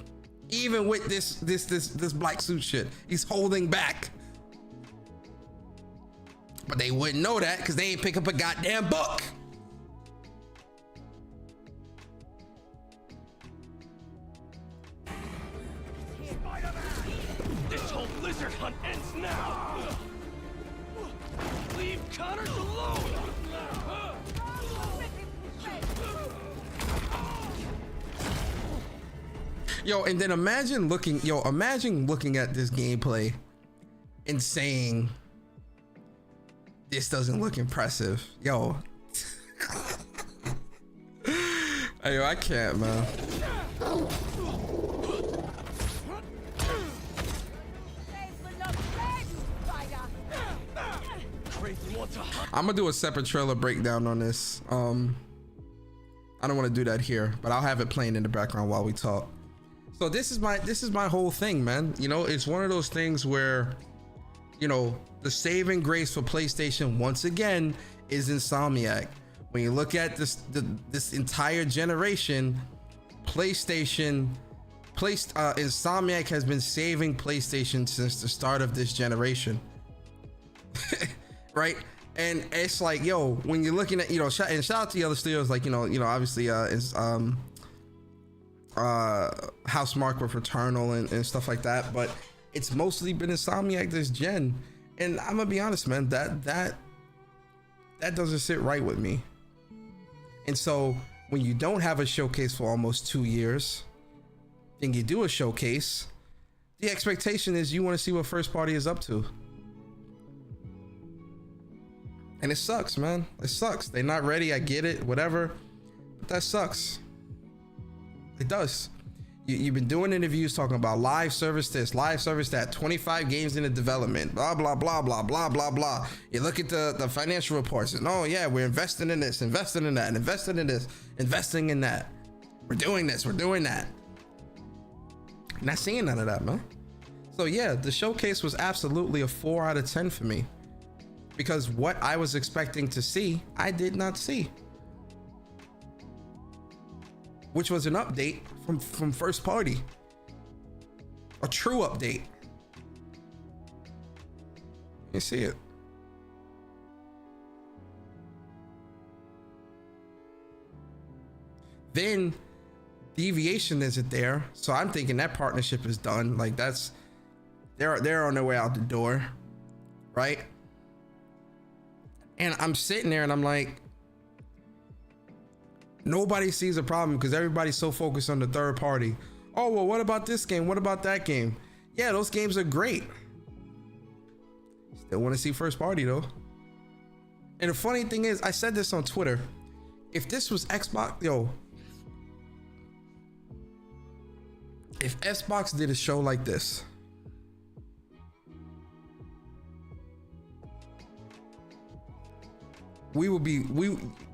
Even with this black suit shit, he's holding back. But they wouldn't know that because they ain't pick up a goddamn book. This whole lizard hunt ends now! Leave Connors alone! Yo, and then imagine looking at this gameplay and saying, this doesn't look impressive. Yo. Yo, I can't, man. I'm gonna do a separate trailer breakdown on this. I don't want to do that here, but I'll have it playing in the background while we talk. So this is my whole thing, man. You know, it's one of those things where, you know, the saving grace for PlayStation once again is Insomniac. When you look at this entire generation, Insomniac has been saving PlayStation since the start of this generation. Right? And it's like, yo, when you're looking at, you know, and shout out to the other studios, like, you know, obviously Housemarque with Returnal and stuff like that, but it's mostly been Insomniac this gen. And I'm gonna be honest, man, that doesn't sit right with me. And so when you don't have a showcase for almost 2 years, then you do a showcase, the expectation is you want to see what first party is up to. And it sucks, man. It sucks. They're not ready. I get it, whatever, but that sucks. It does. You've been doing interviews talking about live service this, live service that, 25 games in the development, blah, blah, blah, blah, blah, blah, blah. You look at the financial reports and, oh yeah, we're investing in this, investing in that, investing in this, investing in that. We're doing this, we're doing that. Not seeing none of that, man. So yeah, the showcase was absolutely a 4 out of 10 for me, because what I was expecting to see, I did not see. Which was an update from first party, a true update. You see it. Then Deviation isn't there, so I'm thinking that partnership is done. Like they're on their way out the door, right? And I'm sitting there and I'm like, nobody sees a problem because everybody's so focused on the third party. Oh, well, what about this game? What about that game? Yeah, those games are great. Still want to see first party though. And the funny thing is, I said this on Twitter. If this was Xbox, yo, if Xbox did a show like this,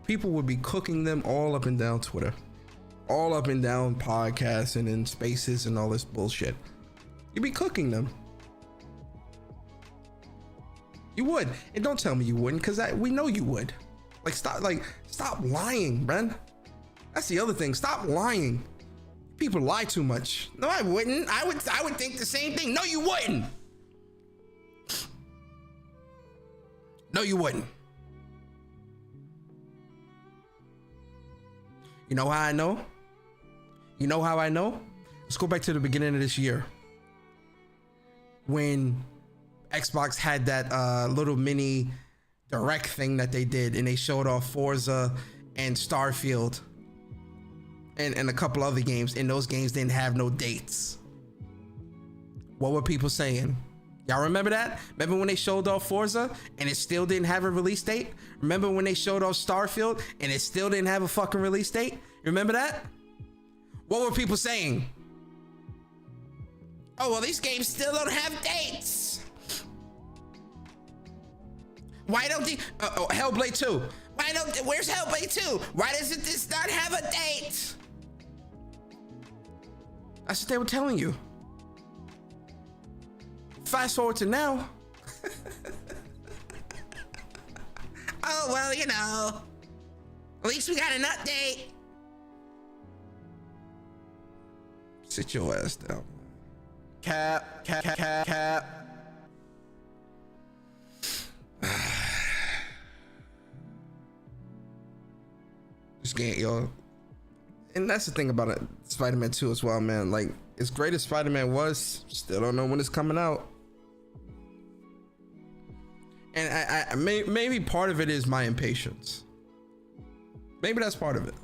people would be cooking them all up and down Twitter, all up and down podcasts and in spaces and all this bullshit. You'd be cooking them. You would. And don't tell me you wouldn't, because we know you would. Stop lying, man. That's the other thing. Stop lying. People lie too much. No, I wouldn't. I would think the same thing. No, you wouldn't. No, you wouldn't. You know how I know? You know how I know? Let's go back to the beginning of this year when Xbox had that little mini direct thing that they did, and they showed off Forza and Starfield and a couple other games, and those games didn't have no dates. What were people saying? Y'all remember that? Remember when they showed off Forza and it still didn't have a release date? Remember when they showed off Starfield and it still didn't have a fucking release date? Remember that? What were people saying? Oh, well, these games still don't have dates. Why don't they? Hellblade 2. Where's Hellblade 2? Why doesn't this not have a date? That's what they were telling you. Fast forward to now. Oh, well, you know, at least we got an update. Sit your ass down. Cap. This game, yo. And that's the thing about it, Spider-Man 2 as well, man. Like, as great as Spider-Man was, still don't know when it's coming out. And I maybe part of it is my impatience. Maybe that's part of it.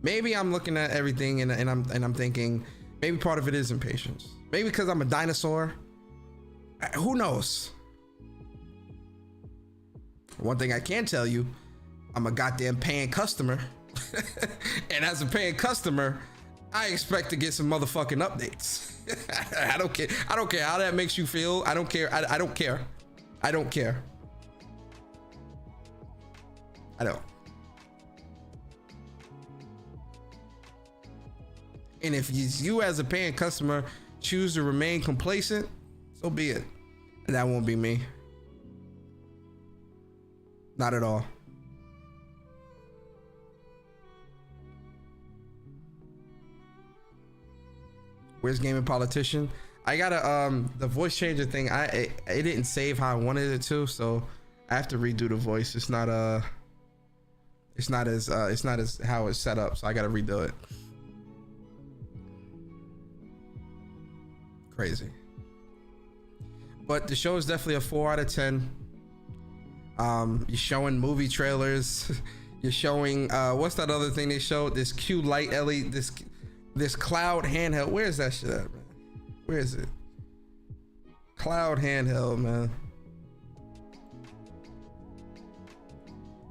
Maybe I'm looking at everything and I'm thinking, maybe part of it is impatience. Maybe because I'm a dinosaur. Who knows? One thing I can tell you, I'm a goddamn paying customer. And as a paying customer, I expect to get some motherfucking updates. I don't care. I don't care how that makes you feel. I don't care. I don't care. I don't care. I don't. And if you as a paying customer choose to remain complacent, so be it. And that won't be me. Not at all. Where's Gaming Politician? I gotta the voice changer thing. It didn't save how I wanted it to, so I have to redo the voice. It's not as how it's set up, so I gotta redo it. Crazy. But the show is definitely a 4 out of 10. You're showing movie trailers. You're showing what's that other thing they showed? This Q light LED, this cloud handheld. Where's that shit at, man? Where is it? Cloud handheld, man.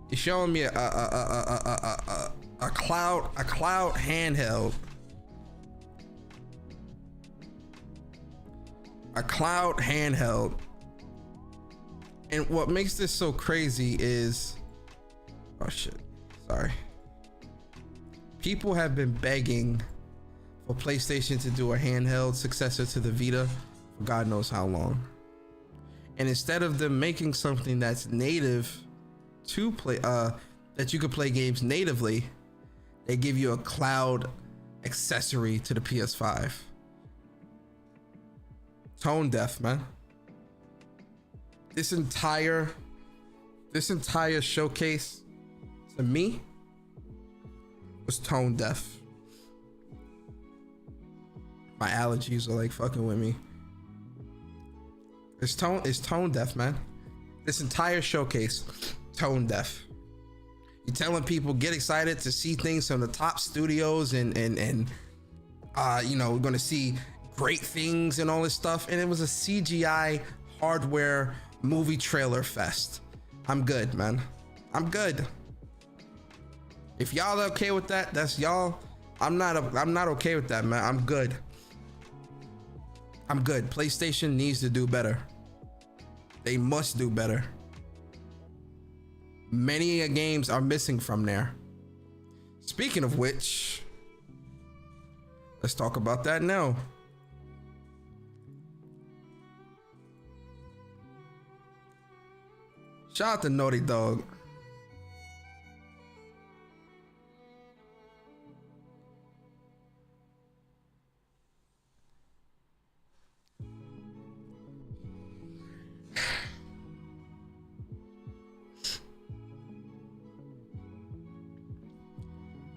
You're showing me a cloud handheld. A cloud handheld. And what makes this so crazy is, oh shit, sorry. People have been begging for PlayStation to do a handheld successor to the Vita for God knows how long. And instead of them making something that's native to play, that you could play games natively, they give you a cloud accessory to the PS5. Tone deaf, man. This entire showcase to me was tone deaf. My allergies are like fucking with me. It's tone deaf, man. This entire showcase, tone deaf. You're telling people get excited to see things from the top studios and you know, we're gonna see great things and all this stuff, and it was a CGI hardware movie trailer fest. I'm good, man. I'm good. If y'all are okay with that, that's y'all. I'm not okay with that, man. I'm good. I'm good. PlayStation needs to do better. They must do better. Many games are missing from there. Speaking of which, let's talk about that now. Shout out to Naughty Dog.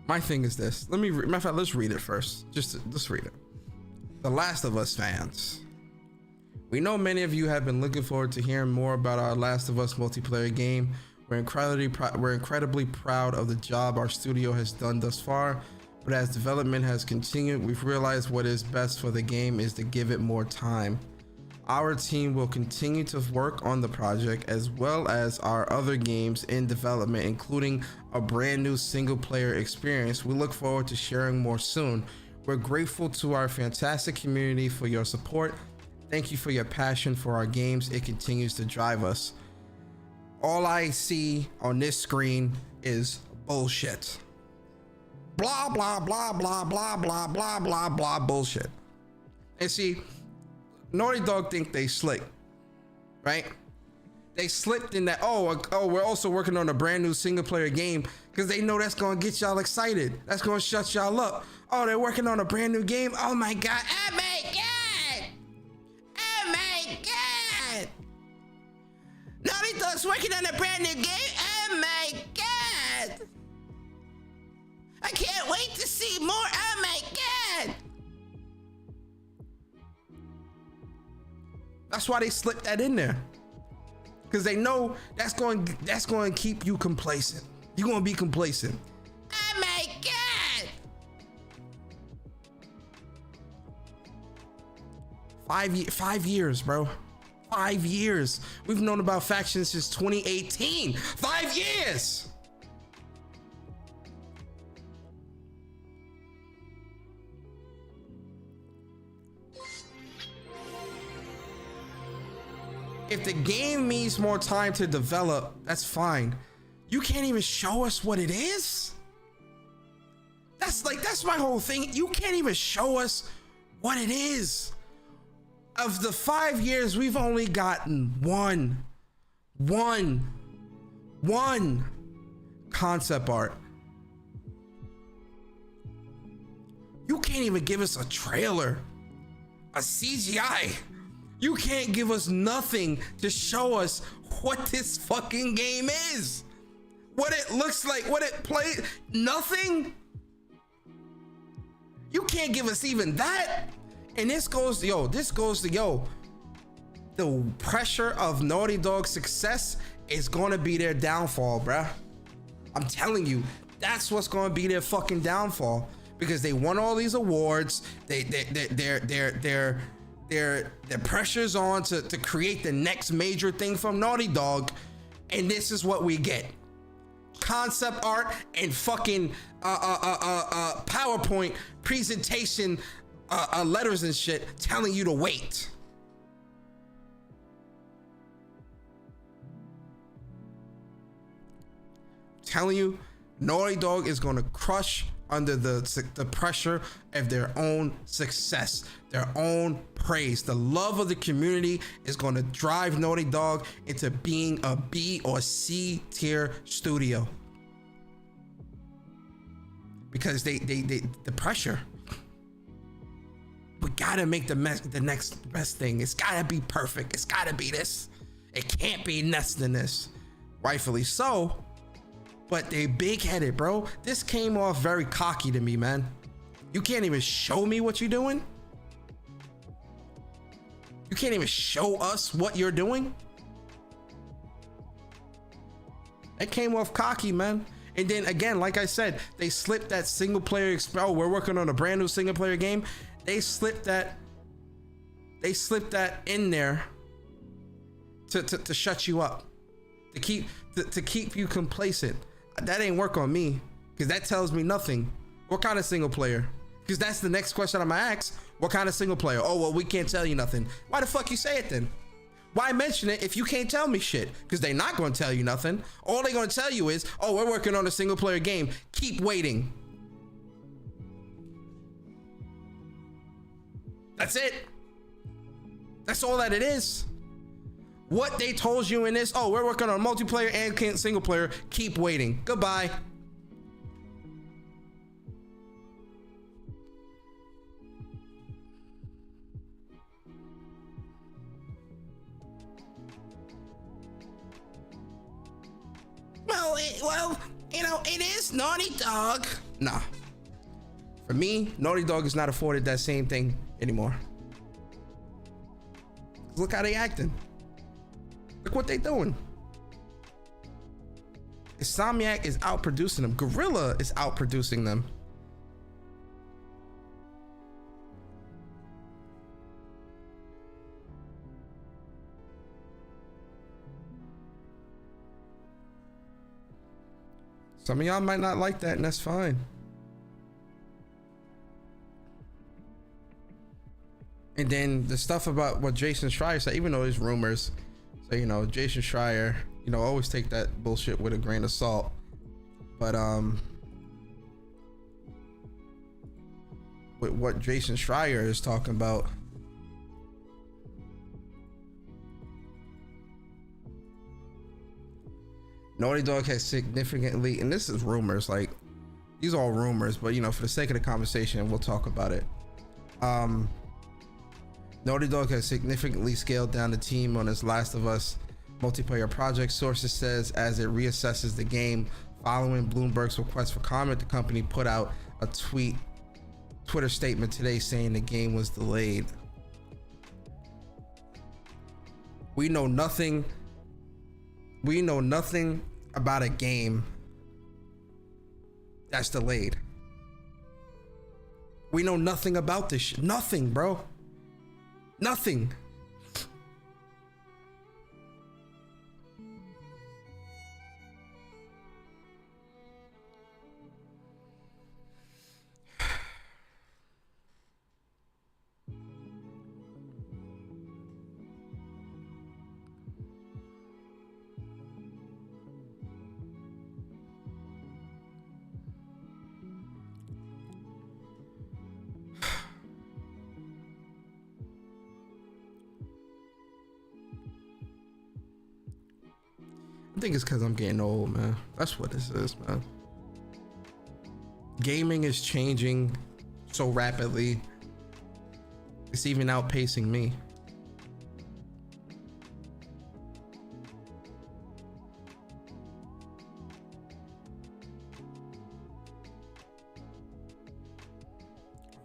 my thing is this. Matter of fact, let's read it first. Let's read it. The Last of Us fans. We know many of you have been looking forward to hearing more about our Last of Us multiplayer game. We're incredibly proud of the job our studio has done thus far, but as development has continued, we've realized what is best for the game is to give it more time. Our team will continue to work on the project as well as our other games in development, including a brand new single player experience. We look forward to sharing more soon. We're grateful to our fantastic community for your support. Thank you for your passion for our games. It continues to drive us. All I see on this screen is bullshit. Blah, blah, blah, blah, blah, blah, blah, blah, blah, bullshit. And see, Naughty Dog think they slick, right? They slipped in that, oh, we're also working on a brand new single player game because they know that's going to get y'all excited. That's going to shut y'all up. Oh, they're working on a brand new game. Oh my God. Oh my God. Oh my God. Naughty Dog's working on a brand new game. Oh my God. I can't wait to see more. Oh my God. That's why they slipped that in there. Because they know that's going to keep you complacent. You're going to be complacent. Oh my God. 5 years, bro. 5 years. We've known about factions since 2018. 5 years. If the game needs more time to develop, that's fine. You can't even show us what it is. That's my whole thing. You can't even show us what it is. Of the 5 years, we've only gotten one concept art. You can't even give us a trailer, a CGI. You can't give us nothing to show us what this fucking game is. What it looks like, what it plays, nothing. You can't give us even that. And this goes to, the pressure of Naughty Dog's success is gonna be their downfall, bruh. I'm telling you, that's what's gonna be their fucking downfall. Because they won all these awards, their pressure's on to create the next major thing from Naughty Dog, and this is what we get: concept art and fucking PowerPoint presentation letters and shit telling you to wait. Telling you, Naughty Dog is gonna crush under the pressure of their own success, their own praise. The love of the community is going to drive Naughty Dog into being a B or C tier studio. Because the pressure. We gotta make the next best thing. It's gotta be perfect. It's gotta be this. It can't be less than this. Rightfully so. But they big-headed, bro. This came off very cocky to me, man. You can't even show me what you're doing. You can't even show us what you're doing. It came off cocky, man. And then again, like I said, they slipped that single player. Oh, we're working on a brand new single player game. They slipped that in there to shut you up, to keep you complacent. That ain't work on me, because that tells me nothing. What kind of single player? Because that's the next question I'm gonna ask. What kind of single player? Oh, well, we can't tell you nothing. Why the fuck you say it then? Why mention it if you can't tell me shit? Because they're not gonna tell you nothing. All they're gonna tell you is, oh, we're working on a single player game. Keep waiting. That's it. That's all that it is. What they told you in this, oh, we're working on multiplayer and single player. Keep waiting. Goodbye. Well, it is Naughty Dog. Nah. For me, Naughty Dog is not afforded that same thing anymore. Look how they acting. Look what they doing. Insomniac is outproducing them. Gorilla is outproducing them. Some of y'all might not like that, and that's fine. And then the stuff about what Jason Schreier said, even though it's rumors, so you know, Jason Schreier, you know, always take that bullshit with a grain of salt. But with what Jason Schreier is talking about, Naughty Dog has significantly, and this is rumors, like these are all rumors, but you know, for the sake of the conversation, we'll talk about it. Naughty Dog has significantly scaled down the team on its Last of Us multiplayer project. Sources says as it reassesses the game following Bloomberg's request for comment, the company put out a Twitter statement today saying the game was delayed. We know nothing about a game that's delayed. We know nothing about this shit. Nothing, bro. Nothing. I think it's because I'm getting old, man. That's what this is, man. Gaming is changing so rapidly. It's even outpacing me.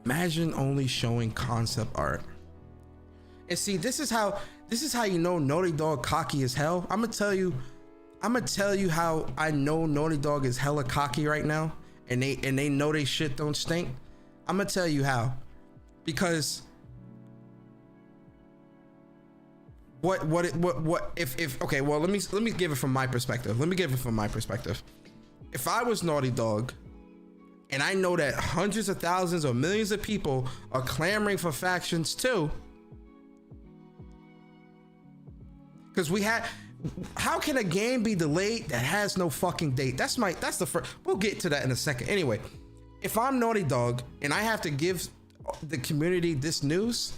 Imagine only showing concept art. And see, this is how you know Naughty Dog cocky as hell. I'm gonna tell you how I know Naughty Dog is hella cocky right now, and they know they shit don't stink. I'm gonna tell you how, because if okay, well, let me give it from my perspective. If I was Naughty Dog and I know that hundreds of thousands or millions of people are clamoring for factions too, because how can a game be delayed that has no fucking date? That's the first. We'll get to that in a second. Anyway, if I'm Naughty Dog and I have to give the community this news,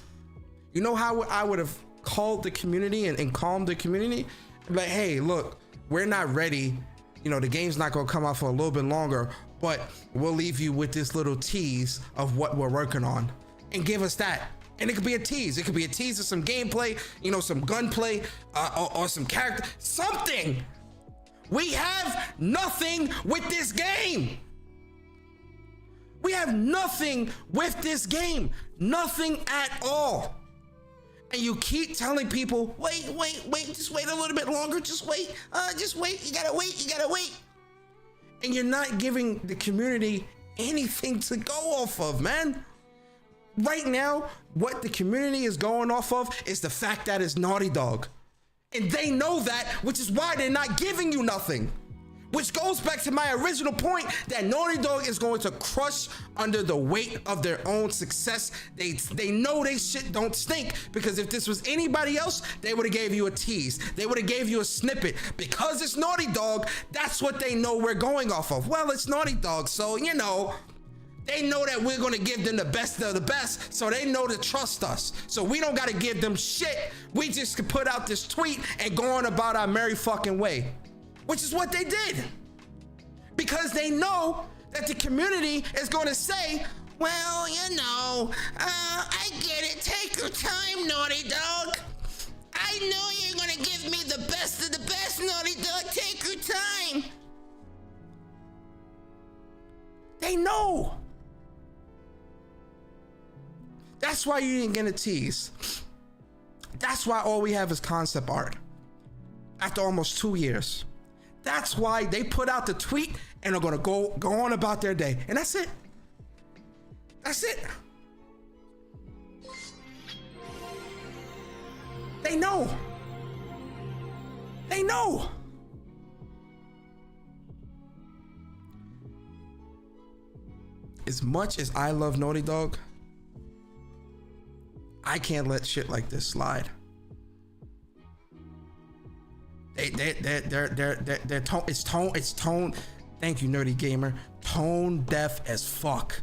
you know how I would have called the community and calmed the community? Like, hey, look, we're not ready. You know, the game's not gonna come out for a little bit longer, but we'll leave you with this little tease of what we're working on, and give us that. And it could be a tease. It could be a tease of some gameplay, you know, some gunplay, or some character, something. We have nothing with this game. We have nothing with this game. Nothing at all. And you keep telling people, wait, just wait a little bit longer. Just wait. You gotta wait. And you're not giving the community anything to go off of, man. Right now, what the community is going off of is the fact that it's Naughty Dog. And they know that, which is why they're not giving you nothing. Which goes back to my original point that Naughty Dog is going to crush under the weight of their own success. They know they shit don't stink, because if this was anybody else, they would have gave you a tease. They would have gave you a snippet. Because it's Naughty Dog, that's what they know we're going off of. Well, it's Naughty Dog, so you know, they know that we're gonna give them the best of the best, so they know to trust us. So we don't gotta give them shit. We just could put out this tweet and go on about our merry fucking way, which is what they did. Because they know that the community is gonna say, well, you know, I get it. Take your time, Naughty Dog. I know you're gonna give me the best of the best, Naughty Dog. Take your time. They know. That's why you didn't get a tease. That's why all we have is concept art after almost 2 years. That's why they put out the tweet and are gonna go on about their day. And that's it. That's it. They know. They know. As much as I love Naughty Dog, I can't let shit like this slide. Their tone, it's tone. Thank you, Nerdy Gamer. Tone deaf as fuck.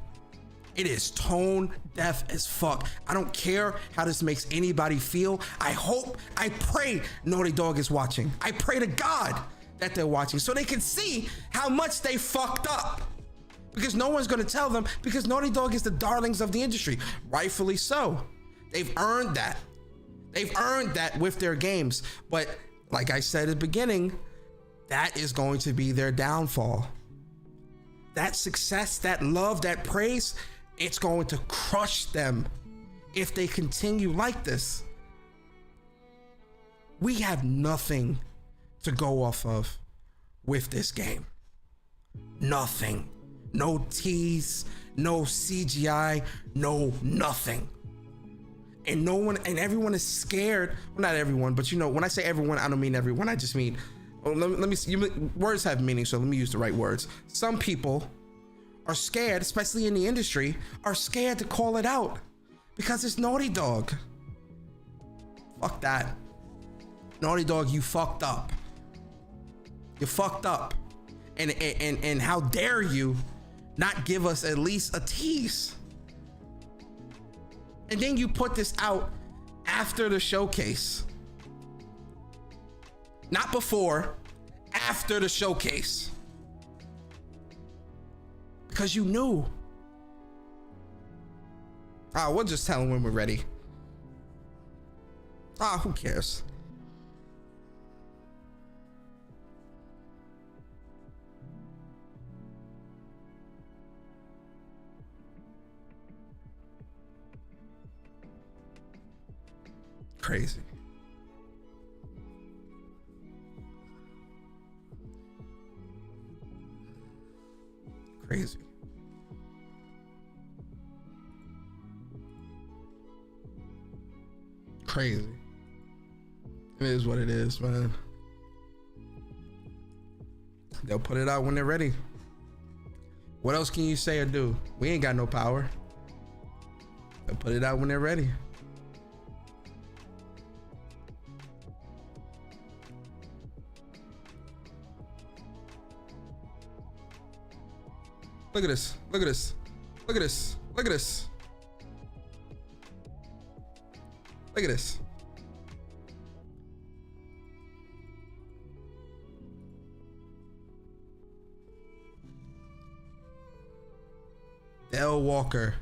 It is tone deaf as fuck. I don't care how this makes anybody feel. I pray Naughty Dog is watching. I pray to God that they're watching so they can see how much they fucked up. Because no one's gonna tell them, because Naughty Dog is the darlings of the industry. Rightfully so. They've earned that. They've earned that with their games. But like I said at the beginning, that is going to be their downfall. That success, that love, that praise, it's going to crush them if they continue like this. We have nothing to go off of with this game. Nothing. No tease, no CGI, no nothing. And no one, and everyone is scared. Well, not everyone, but you know, when I say everyone, I don't mean everyone. I just mean, well, let me see, words have meaning, so let me use the right words. Some people are scared, especially in the industry, are scared to call it out because it's Naughty Dog. Fuck that. Naughty Dog, you fucked up. You fucked up. And how dare you not give us at least a tease? And then you put this out after the showcase. Not before, after the showcase. Because you knew. We'll just tell them when we're ready. Who cares? Crazy. Crazy. Crazy. It is what it is, man. They'll put it out when they're ready. What else can you say or do? We ain't got no power. They'll put it out when they're ready. Look at this. Look at this. Look at this. Look at this. Look at this. Dale Walker,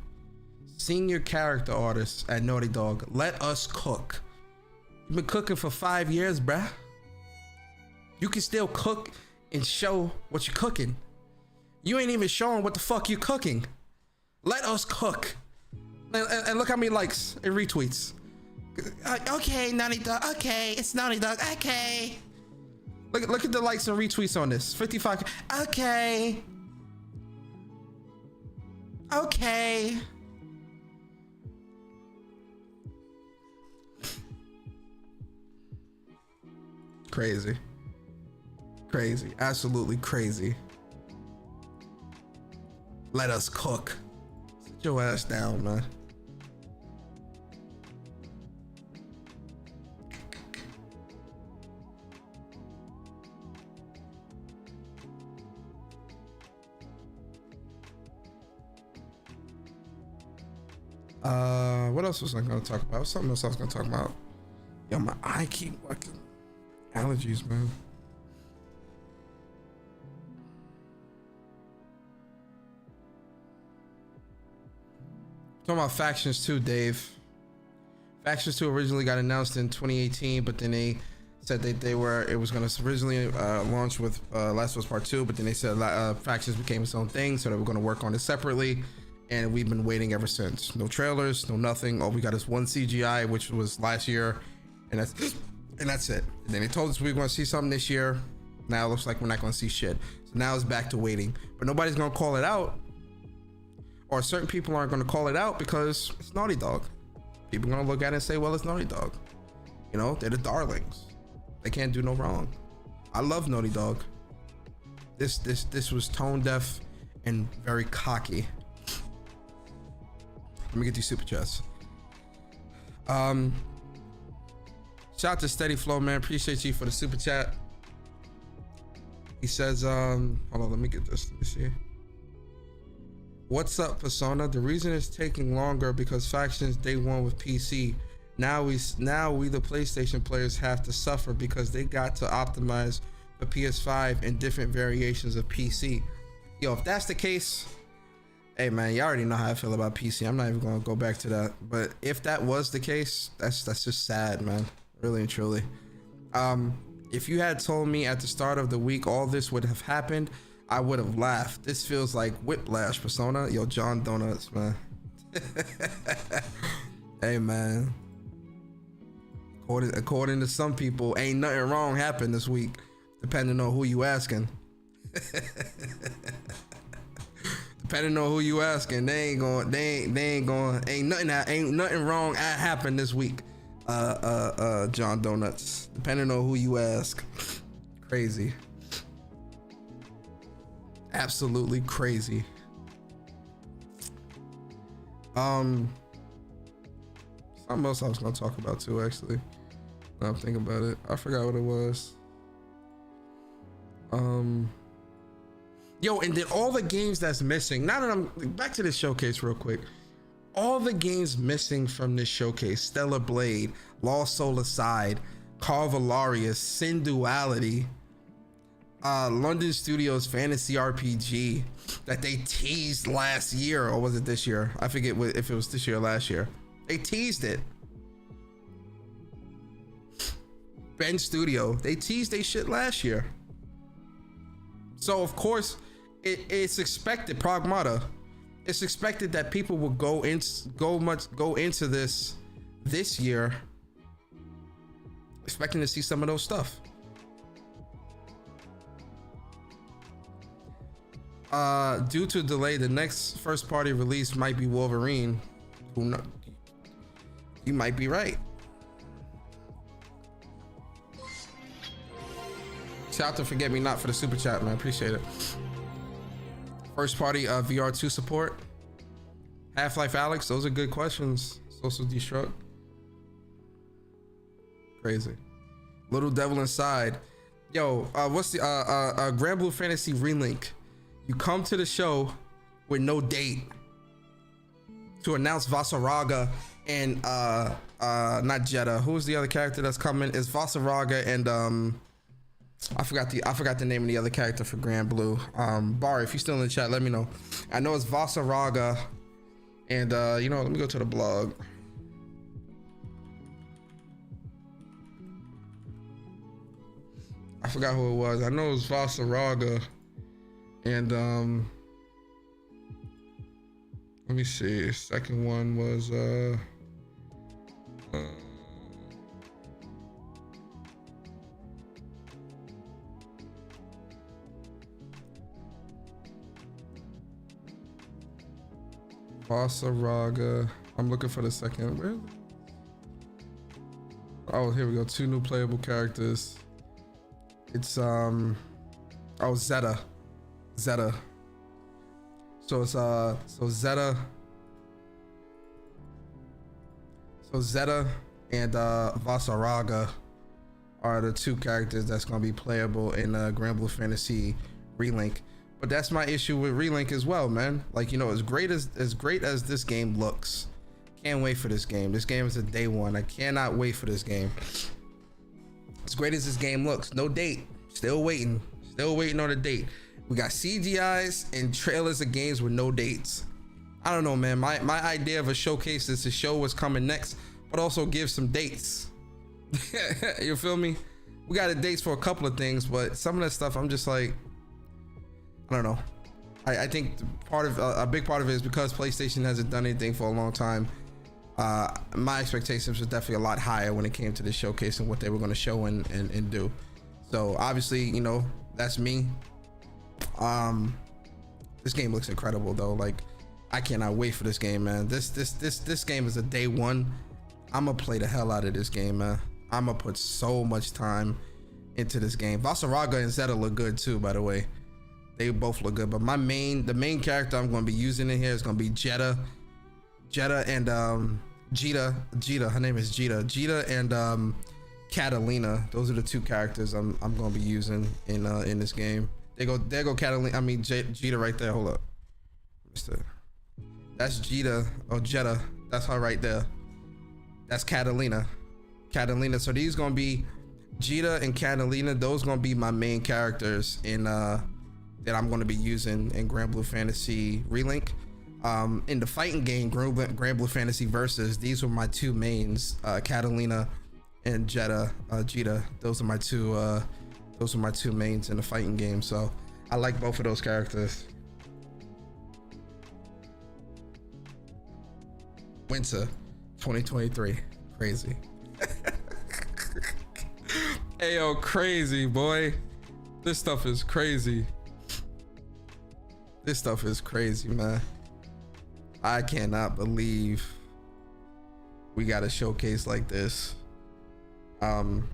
senior character artist at Naughty Dog. Let us cook. You've been cooking for 5 years, bruh. You can still cook and show what you're cooking. You ain't even showing what the fuck you cooking. Let us cook. And look how many likes and retweets. Okay, Naughty Dog. Okay, it's Naughty Dog. Okay. Look at the likes and retweets on this. 55. Okay. Okay. Crazy. Crazy. Absolutely crazy. Let us cook. Sit your ass down, man. What else was I gonna talk about? Something else I was gonna talk about. Yo, my eye keep fucking allergies, man. Talking about Factions 2, Dave. Factions 2 originally got announced in 2018, but then they said that it was going to originally launch with Last of Us Part 2, but then they said Factions became its own thing, so they were going to work on it separately, and we've been waiting ever since. No trailers, no nothing. All we got is one CGI, which was last year, and that's it. And then they told us we were going to see something this year. Now it looks like we're not going to see shit. So now it's back to waiting, but nobody's going to call it out, or certain people aren't going to call it out because it's Naughty Dog. People are going to look at it and say, well, it's Naughty Dog. You know, they're the darlings. They can't do no wrong. I love Naughty Dog. This was tone deaf and very cocky. Let me get these super chats. Shout out to Steady Flow, man. Appreciate you for the super chat. He says, hold on, let me get this. Let me see. What's up, Persona? The reason it's taking longer because Factions day one with PC. Now we the PlayStation players have to suffer because they got to optimize the PS5 and different variations of PC. Yo, if that's the case, hey man, you already know how I feel about PC. I'm not even gonna go back to that. But if that was the case, that's just sad, man. Really and truly. If you had told me at the start of the week all this would have happened, I would have laughed. This feels like whiplash, Persona. Yo, John Donuts, man. Hey man. According to some people, ain't nothing wrong happened this week, depending on who you asking. Depending on who you asking, ain't nothing wrong happened this week. John Donuts. Depending on who you ask. Crazy. Absolutely crazy. Something else I was gonna talk about too, actually. Now I'm thinking about it. I forgot what it was. Yo, and then all the games that's missing. Now that I'm back to this showcase real quick. All the games missing from this showcase: Stellar Blade, Lost Soul Aside, Carvalarius, Sin Duality, London Studios Fantasy RPG that they teased last year, or was it this year? I forget if it was this year or last year. They teased it. Ben Studio, they teased they shit last year. So of course, it's expected, Pragmata. It's expected that people will go into this year expecting to see some of those stuff. Due to delay, the next first party release might be Wolverine. Who knows? You might be right. Shout out to Forget Me Not for the super chat, man. Appreciate it. First party VR2 support. Half-Life Alex, those are good questions. Social Destruct. Crazy. Little Devil Inside. Yo, what's the Grand Blue Fantasy Relink? You come to the show with no date to announce Vasaraga and not Jetta. Who's the other character that's coming? It's Vasaraga and I forgot the name of the other character for Grand Blue. Bar, if you're still in the chat, let me know. I know it's Vasaraga and you know, let me go to the blog. I forgot who it was. I know it was Vasaraga and let me see. Second one was Vasaraga. I'm looking for the second. Where? Oh, here we go. 2 new playable characters. It's oh, Zeta. So it's so Zeta and Vasaraga are the 2 characters that's going to be playable in Grand Blue Fantasy Relink. But that's my issue with Relink as well, man. Like, you know, as great as this game looks, can't wait for this game. This game is a day one. I cannot wait for this game. As great as this game looks, no date. Still waiting on a date. We got CGIs and trailers of games with no dates. I don't know, man. My idea of a showcase is to show what's coming next, but also give some dates. You feel me? we got a dates for a couple of things, but some of that stuff I'm just like, I don't know. I think part of a big part of it is because PlayStation hasn't done anything for a long time. My expectations was definitely a lot higher when it came to the showcase and what they were going to show and do. So obviously, you know, that's me. This game looks incredible though. Like, I cannot wait for this game, man. This game is a day one. I'm gonna play the hell out of this game, man. I'm gonna put so much time into this game. Vasaraga and Zeta look good too, by the way. They both look good, but the main character I'm gonna be using in here is gonna be Jetta and Jita. Her name is Jita and Catalina. Those are the two characters I'm gonna be using in this game. There go Catalina. I mean Jita right there. Hold up, that's Jita or Jetta. That's her right there. That's Catalina. So these gonna be Jita and Catalina. Those gonna be my main characters in that I'm gonna be using in Grand Blue Fantasy Relink. In the fighting game Grand Blue Fantasy Versus, these were my two mains, Catalina and Jita. Those are my two mains in the fighting game. So I like both of those characters. Winter 2023, crazy. Hey yo, crazy boy. This stuff is crazy. This stuff is crazy, man. I cannot believe we got a showcase like this. It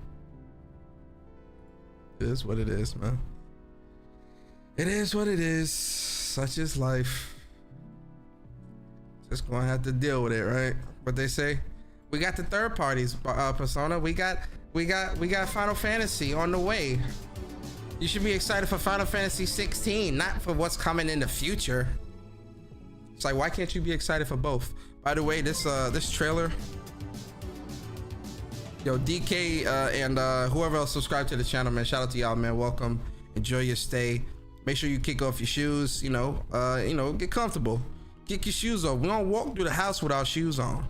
is what it is, man. It is what it is. Such is life. Just gonna have to deal with it, right? What they say. We got the third parties, Persona. We got Final Fantasy on the way. You should be excited for Final Fantasy 16, not for what's coming in the future. It's like, why can't you be excited for both? By the way, this trailer, yo, DK and whoever else subscribed to the channel, man, shout out to y'all, man. Welcome, enjoy your stay. Make sure you kick off your shoes. You know, get comfortable. Kick your shoes off. We don't walk through the house without shoes on.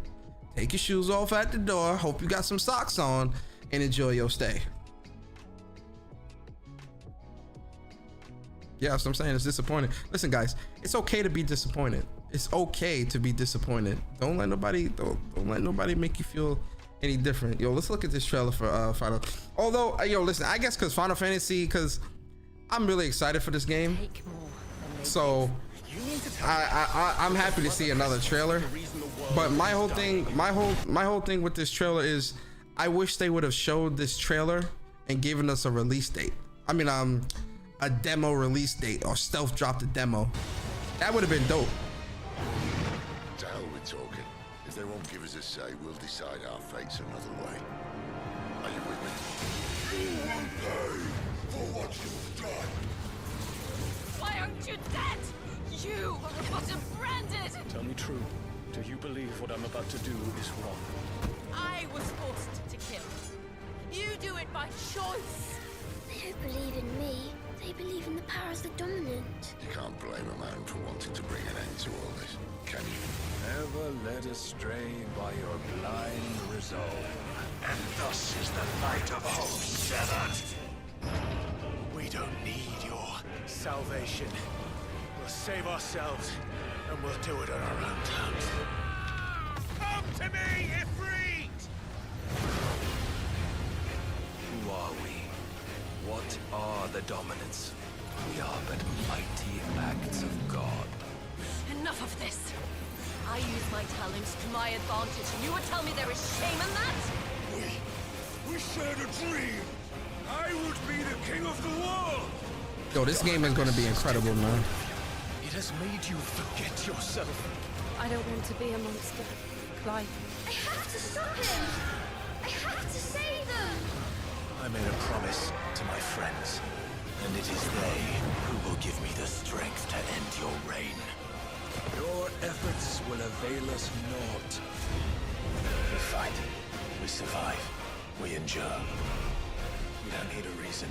Take your shoes off at the door. Hope you got some socks on, and enjoy your stay. Yeah, that's what I'm saying. It's disappointing. Listen, guys, it's okay to be disappointed. It's okay to be disappointed. Don't let nobody make you feel any different. Yo, let's look at this trailer for Final. Although, yo, listen, I guess because Final Fantasy, because I'm really excited for this game. So I'm happy to see another trailer. But my whole thing with this trailer is, I wish they would have showed this trailer and given us a release date. I mean, a demo release date, or stealth dropped a demo. That would have been dope. To hell with talking. If they won't give us a say, we'll decide our fates another way. Are you with me? You will pay for what you've done. Why aren't you dead? You are bottom branded. Tell me true. Do you believe what I'm about to do is wrong? I was forced to kill. You do it by choice. They don't believe in me. They believe in the power of the dominant. You can't blame a man for wanting to bring an end to all this, can you? Never led astray by your blind resolve. And thus is the light of hope severed. We don't need your salvation. We'll save ourselves, and we'll do it on our own terms. Come to me, Ifrit! Who are we? What are the dominants? We are but mighty acts of God. Enough of this. I use my talents to my advantage, and you would tell me there is shame in that? We shared a dream. I would be the king of the world. Yo, this game is going to be incredible, man. It has made you forget yourself. I don't want to be a monster, Clive. I have to stop him. I have to save them. I made a promise to my friends, and it is they who will give me the strength to end your reign. Your efforts will avail us naught. We fight, we survive, we endure. We don't need a reason.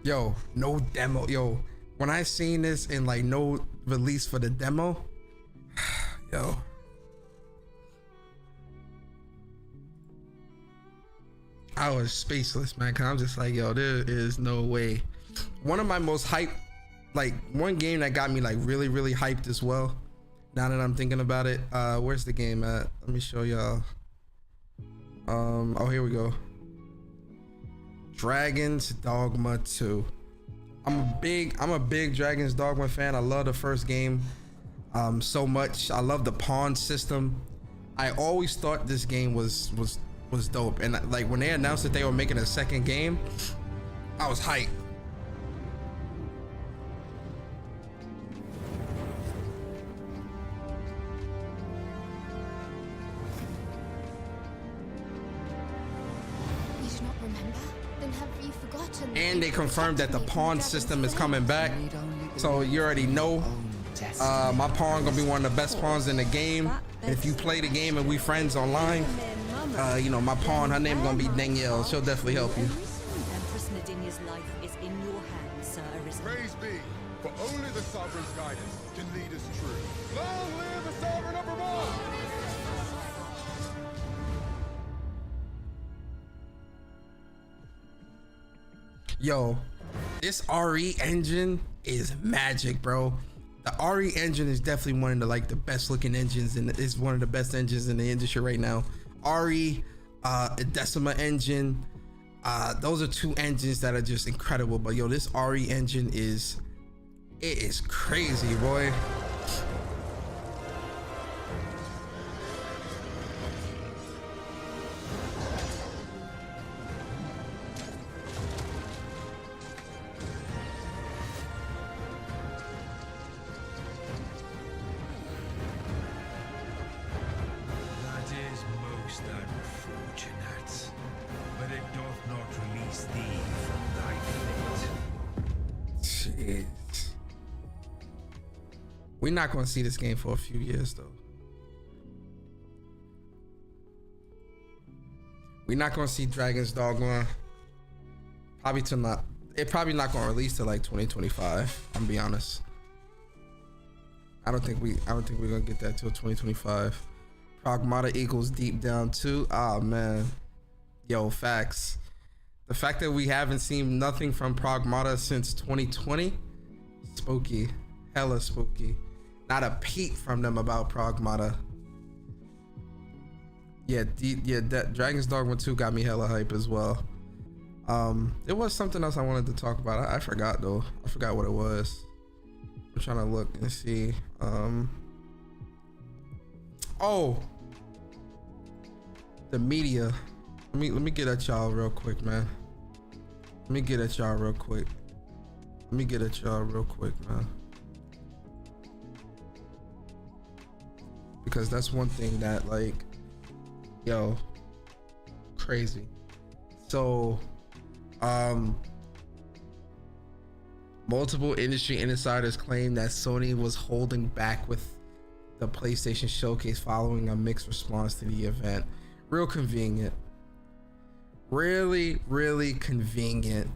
Yo, no demo. Yo, when I seen this and like no release for the demo, yo. I was speechless, man, cause I'm just like, yo, there is no way. One of my most hyped, like one game that got me like really, really hyped as well. Now that I'm thinking about it, where's the game at? Let me show y'all. Oh, here we go. Dragon's Dogma 2. I'm a big Dragon's Dogma fan. I love the first game so much. I love the pawn system. I always thought this game was dope, and like when they announced that they were making a second game, I was hyped. We do not remember? Then have you forgotten? And they confirmed that the pawn system is coming back, so you already know my pawn gonna be one of the best pawns in the game. And if you play the game and we friends online, you know, my pawn, her name gonna be Danielle. She'll definitely help you. Empress Nadinia's life is in your hands, Sir Arisen. Praise be, for only the Sovereign's guidance can lead us true. Long live the Sovereign of Vermont! Yo, this RE engine is magic, bro. The RE engine is definitely one of the like the best looking engines, and it's one of the best engines in the industry right now. RE, Decima engine, those are two engines that are just incredible. But yo, this RE engine is crazy, boy. We're not going to see this game for a few years, though. We're not going to see Dragon's Dogma. Probably not going to release till like 2025. I'm gonna be honest. I don't think we're gonna get that till 2025. Pragmata equals Deep Down 2. Ah, man. Yo, facts. The fact that we haven't seen nothing from Pragmata since 2020, spooky. Hella spooky. Not a peep from them about Pragmata. Yeah, Dragon's Dogma 2 got me hella hype as well. There was something else I wanted to talk about. I forgot though. I forgot what it was. I'm trying to look and see. Oh, the media. Let me get at y'all real quick, man. Let me get at y'all real quick, man. Because that's one thing that, like, yo, crazy. So, multiple industry insiders claim that Sony was holding back with the PlayStation showcase following a mixed response to the event. Real convenient. Really, really convenient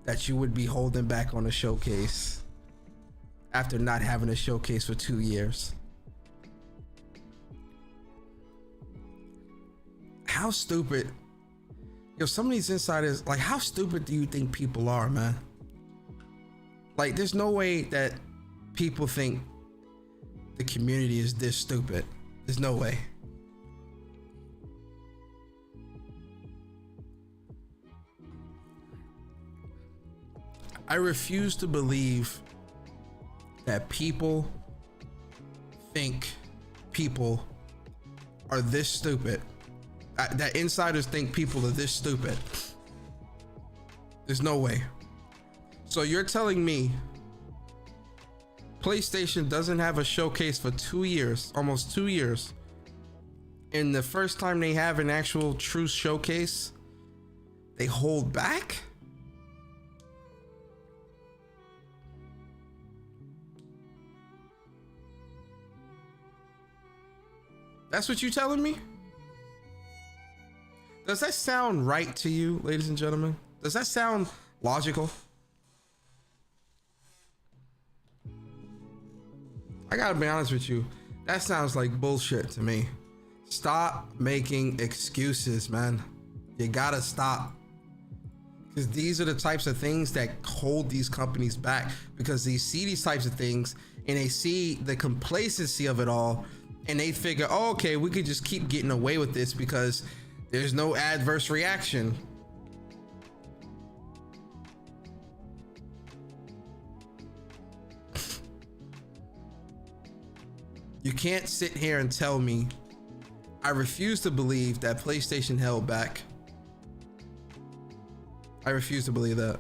that you would be holding back on a showcase after not having a showcase for 2 years. How stupid. Yo, some of these insiders, like, how stupid do you think people are, man? Like, there's no way that people think the community is this stupid. There's no way. I refuse to believe that people think people are this stupid. That insiders think people are this stupid. There's no way. So you're telling me PlayStation doesn't have a showcase for 2 years, almost 2 years, and the first time they have an actual true showcase, they hold back? That's what you're telling me? Does that sound right to you, ladies and gentlemen? Does that sound logical. I gotta be honest with you, that sounds like bullshit to me. Stop making excuses, man. You gotta stop. Because these are the types of things that hold these companies back, because they see these types of things and they see the complacency of it all, and they figure, oh, okay, we could just keep getting away with this because there's no adverse reaction. You can't sit here and tell me. I refuse to believe that PlayStation held back. I refuse to believe that.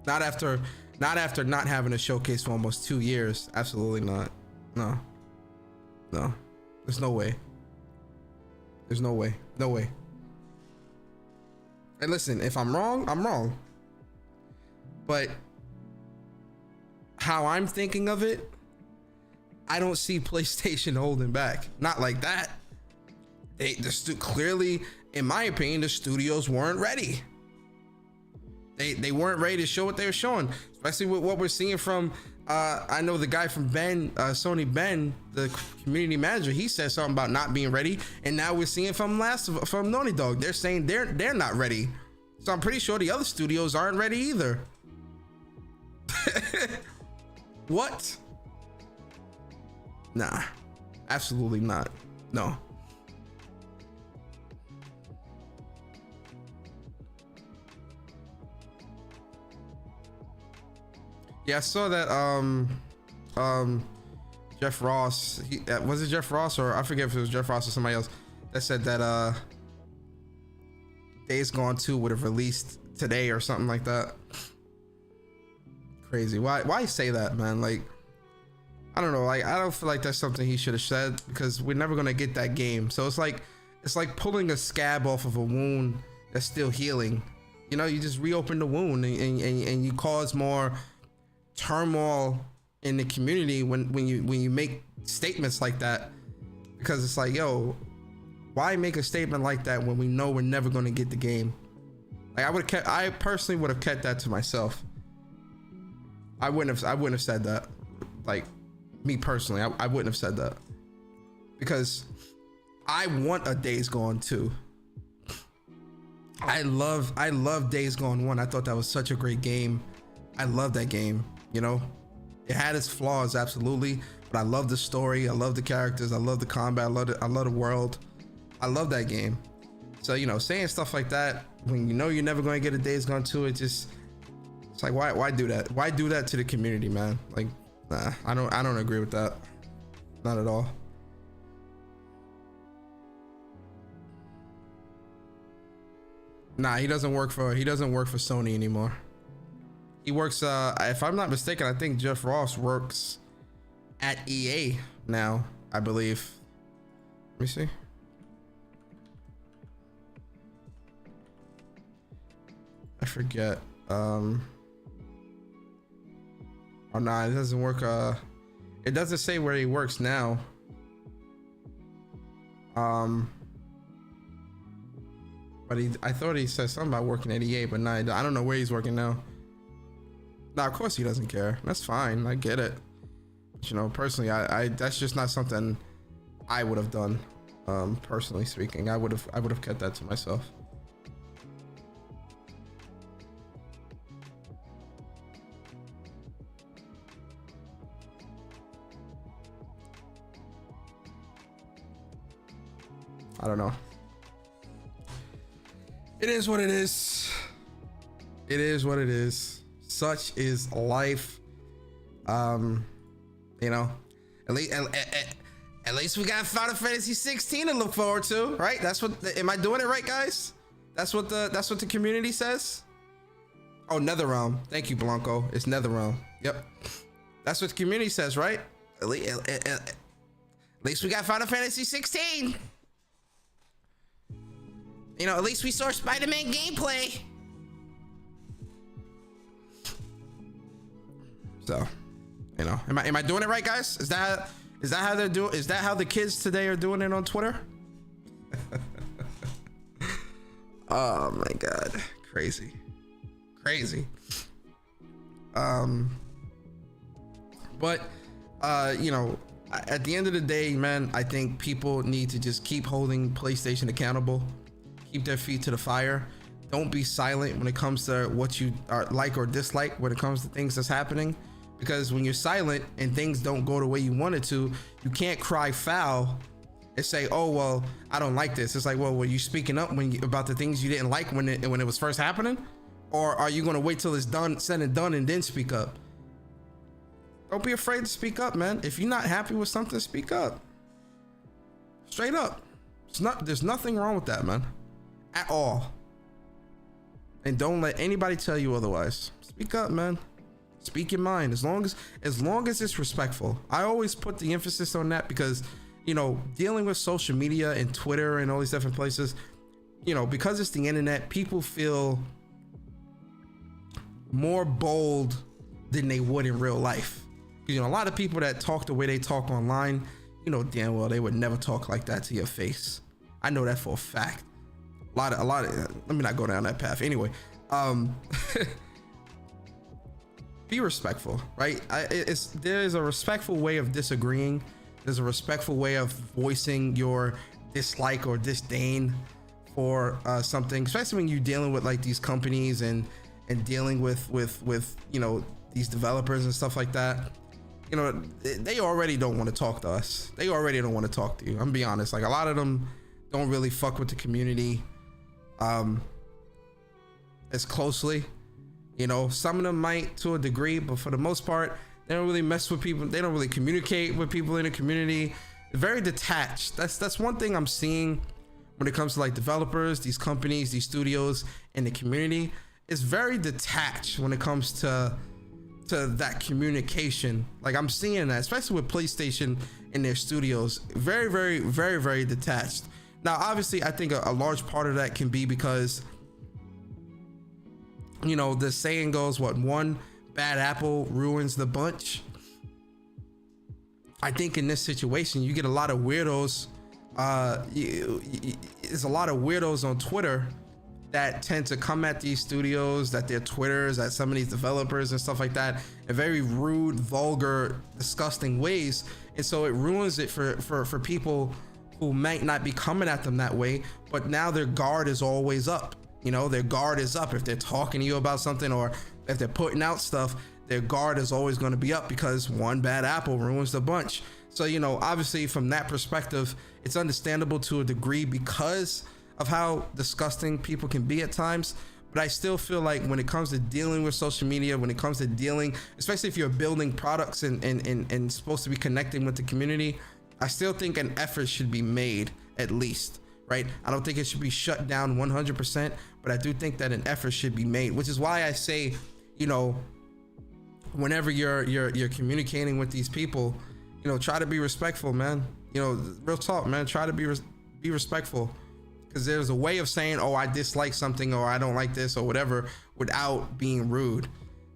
Not after not having a showcase for almost 2 years. Absolutely not. No. There's no way. There's no way. No way. And listen, if I'm wrong, I'm wrong. But how I'm thinking of it, I don't see PlayStation holding back. Not like that. Clearly, in my opinion, the studios weren't ready. They weren't ready to show what they were showing, especially with what we're seeing from I know the guy from Sony Ben, the community manager, he said something about not being ready, and now we're seeing from Naughty Dog, they're saying they're not ready. So I'm pretty sure the other studios aren't ready either. What? Nah, absolutely not. No. Yeah, I saw that Jeff Ross, was it Jeff Ross, or I forget if it was Jeff Ross or somebody else, that said that Days Gone 2 would have released today or something like that. Crazy. Why say that, man? Like, I don't know, like, I don't feel like that's something he should have said, because we're never gonna get that game. So it's like pulling a scab off of a wound that's still healing. You know, you just reopen the wound and you cause more turmoil in the community when you make statements like that, because it's like, yo, why make a statement like that when we know we're never going to get the game? Like, I personally would have kept that to myself. I wouldn't have said that. Like, me personally, I wouldn't have said that, because I want a Days Gone 2. I love Days Gone 1. I thought that was such a great game. I love that game. You know, it had its flaws, absolutely, but I love the story. I love the characters. I love the combat. I love the world. I love that game. So, you know, saying stuff like that when you know you're never going to get a Days Gone 2, it's like, why do that? Why do that to the community, man? Like, nah, I don't agree with that. Not at all. Nah, he doesn't work for Sony anymore. He works, if I'm not mistaken, I think Jeff Ross works at EA now, I believe. Let me see. I forget. Oh no, it doesn't work. It doesn't say where he works now. But I thought he said something about working at EA, but no, I don't know where he's working now. Now, of course he doesn't care. That's fine. I get it. But, you know, personally, I that's just not something I would have done. Personally speaking, I would have kept that to myself. I don't know. It is what it is. It is what it is. Such is life. You know, at least we got Final Fantasy 16 to look forward to, right? That's what. Am I doing it right, guys? That's what the community says. Oh, NetherRealm. Thank you, Blanco. It's NetherRealm. Yep. That's what the community says, right? At least we got Final Fantasy 16. You know, at least we saw Spider-Man gameplay. So, you know, am I doing it right, guys? Is that how they're doing? Is that how the kids today are doing it on Twitter? Oh my god, crazy. But you know, at the end of the day, man, I think people need to just keep holding PlayStation accountable, keep their feet to the fire. Don't be silent when it comes to what you are like or dislike when it comes to things that's happening, because when you're silent and things don't go the way you want it to, you can't cry foul and say, oh well, I don't like this. It's like, well, were you speaking up about the things you didn't like when it was first happening, or are you going to wait till it's done, said and done, and then speak up? Don't be afraid to speak up, man. If you're not happy with something, speak up. Straight up. There's nothing wrong with that, man, at all. And don't let anybody tell you otherwise. Speak up, man. Speak your mind, as long as it's respectful. I always put the emphasis on that because, you know, dealing with social media and Twitter and all these different places, you know, because it's the internet, people feel more bold than they would in real life. You know, a lot of people that talk the way they talk online, you know damn well they would never talk like that to your face. I know that for a fact. A lot of let me not go down that path. Anyway, be respectful, right? There's a respectful way of disagreeing. There's a respectful way of voicing your dislike or disdain for something, especially when you're dealing with like these companies and dealing with you know, these developers and stuff like that. You know, they already don't want to talk to us. They already don't want to talk to you. I'm gonna be honest. Like, a lot of them don't really fuck with the community as closely. You know, some of them might to a degree, but for the most part, they don't really mess with people. They don't really communicate with people in the community. They're very detached. That's one thing I'm seeing when it comes to like developers, these companies, these studios, and the community. It's very detached when it comes to that communication. Like, I'm seeing that, especially with PlayStation in their studios, very, very, very, very detached. Now, obviously, I think a large part of that can be because, you know, the saying goes, what, one bad apple ruins the bunch. I think in this situation, you get a lot of weirdos. There's a lot of weirdos on Twitter that tend to come at these studios, that their Twitters, at some of these developers and stuff like that, in very rude, vulgar, disgusting ways. And so it ruins it for people who might not be coming at them that way, but now their guard is always up. You know, their guard is up. If they're talking to you about something, or if they're putting out stuff, their guard is always going to be up, because one bad apple ruins the bunch. So, you know, obviously from that perspective, it's understandable to a degree because of how disgusting people can be at times. But I still feel like when it comes to dealing with social media, when it comes to dealing, especially if you're building products and supposed to be connecting with the community, I still think an effort should be made, at least, right? I don't think it should be shut down 100%, but I do think that an effort should be made, which is why I say, you know, whenever you're communicating with these people, you know, try to be respectful, man. You know, real talk, man. Try to be respectful, because there's a way of saying, oh, I dislike something, or I don't like this, or whatever, without being rude,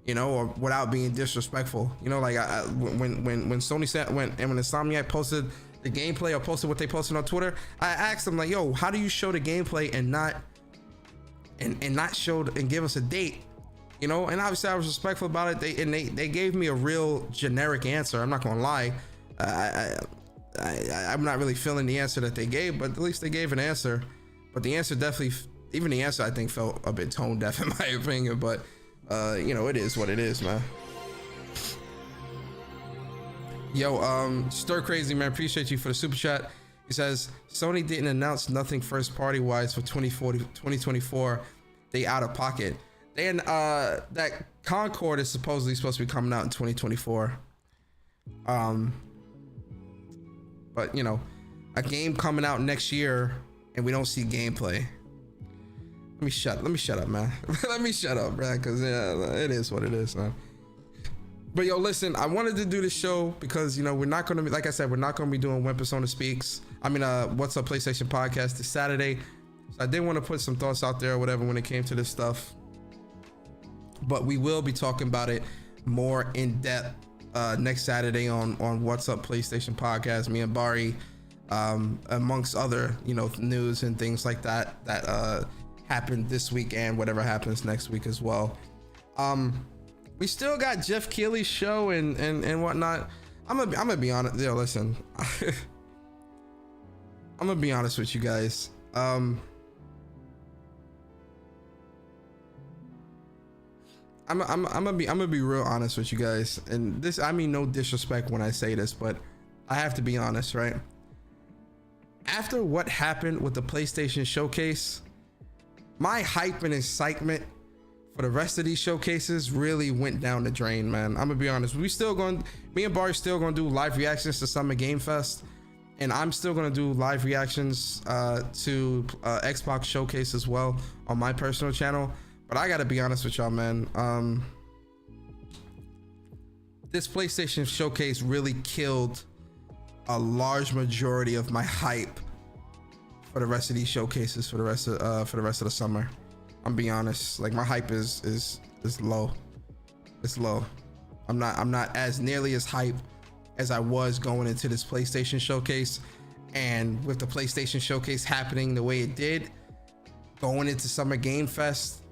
you know, or without being disrespectful. You know, like when Sony said, when Insomniac posted the gameplay, or posted what they posted on Twitter, I asked them, like, yo, how do you show the gameplay and not show and give us a date? You know, and obviously I was respectful about it. They gave me a real generic answer. I'm not gonna lie. I'm not really feeling the answer that they gave, but at least they gave an answer. But the answer definitely, even the answer, I think felt a bit tone deaf in my opinion. But you know, it is what it is, man. Yo, Stir Crazy, man, appreciate you for the super chat. He says Sony didn't announce nothing first party wise for 2024. They out of pocket. And that Concord is supposedly supposed to be coming out in 2024. But you know, a game coming out next year and we don't see gameplay. Let me shut up, man. Let me shut up, man, because yeah, it is what it is, man. But yo, listen, I wanted to do this show because, you know, we're not gonna be, like I said, we're not gonna be doing When Persona Speaks. I mean, What's Up PlayStation podcast this Saturday. So I did want to put some thoughts out there or whatever when it came to this stuff. But we will be talking about it more in depth next Saturday on What's Up PlayStation podcast. Me and Bari, amongst other, you know, news and things like that happened this week and whatever happens next week as well. We still got Jeff Keighley's show and whatnot. I'm gonna be honest. Yo, listen, I'm gonna be honest with you guys. I'm gonna be real honest with you guys, and this, I mean no disrespect when I say this, but I have to be honest, right? After what happened with the PlayStation showcase, my hype and excitement for the rest of these showcases really went down the drain, man. I'm gonna be honest. Me and Barry still gonna do live reactions to Summer Game Fest, and I'm still gonna do live reactions to Xbox Showcase as well on my personal channel. But I gotta be honest with y'all, man. This PlayStation Showcase really killed a large majority of my hype for the rest of these showcases for the rest of the summer. I'm being honest. Like, my hype is low. It's low. I'm not as nearly as hype as I was going into this PlayStation Showcase, and with the PlayStation Showcase happening the way it did, going into Summer Game Fest,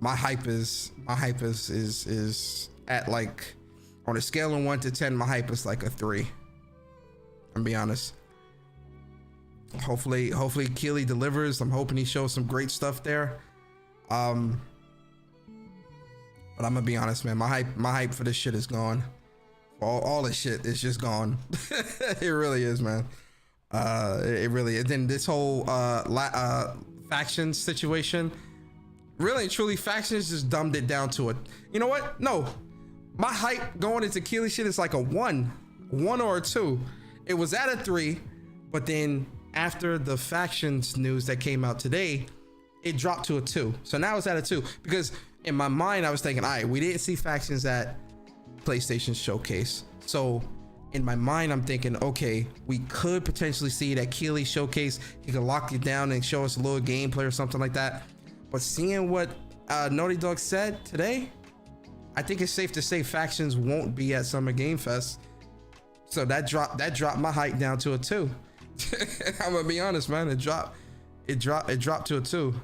my hype is at, like, on a scale of 1 to 10, my hype is like a 3. I'm being honest. Hopefully Keighley delivers. I'm hoping he shows some great stuff there. But I'm gonna be honest, man. My hype for this shit is gone. All this shit is just gone. It really is, man. It really is. Then this whole factions situation, really and truly, factions just dumbed it down to it. You know what? No, my hype going into Keighley shit is like a 1 or a 2. It was at a 3, but then after the factions news that came out today, it dropped to a 2. So now it's at a 2, because in my mind I was thinking, all right, we didn't see factions at PlayStation Showcase. So in my mind I'm thinking, okay, we could potentially see it at Keighley Showcase. He could lock it down and show us a little gameplay or something like that. But seeing what Naughty Dog said today, I think it's safe to say factions won't be at Summer Game Fest. So that dropped my hype down to a 2. I'm gonna be honest, man. It dropped to a 2.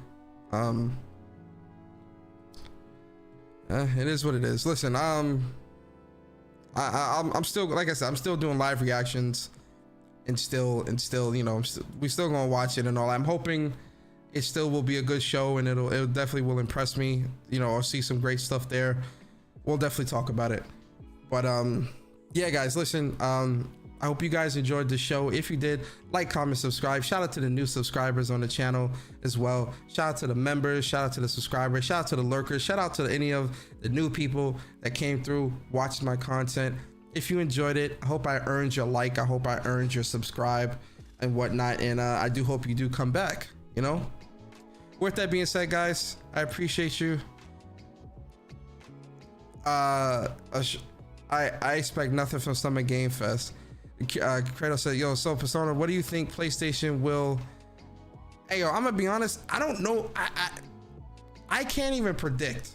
It is what it is. Listen, I'm still, like I said, I'm still doing live reactions, and still, you know, we still gonna watch it and all. I'm hoping it still will be a good show, and it definitely will impress me. You know, I'll see some great stuff there. We'll definitely talk about it. But yeah, guys, listen. I hope you guys enjoyed the show. If you did, like, comment, subscribe. Shout out to the new subscribers on the channel as well. Shout out to the members. Shout out to the subscribers. Shout out to the lurkers. Shout out to any of the new people that came through, watched my content. If you enjoyed it, I hope I earned your like. I hope I earned your subscribe and whatnot. And I do hope you do come back, you know? With that being said, guys, I appreciate you. I expect nothing from Summer Game Fest. Kratos said, yo, so Persona, what do you think PlayStation will... Hey, yo, I'm gonna be honest, I don't know. I can't even predict.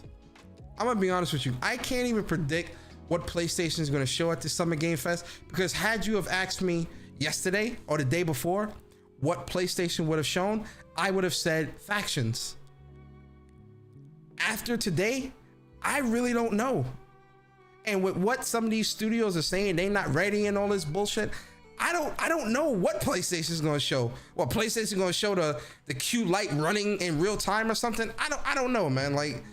I'm gonna be honest with you. I can't even predict what PlayStation is gonna show at the Summer Game Fest, because had you have asked me yesterday or the day before what PlayStation would have shown, I would have said factions. After today, I really don't know. And with what some of these studios are saying, they not ready and all this bullshit, I don't know what PlayStation is gonna show. What PlayStation is gonna show, the Q light running in real time or something? I don't know, man. Like,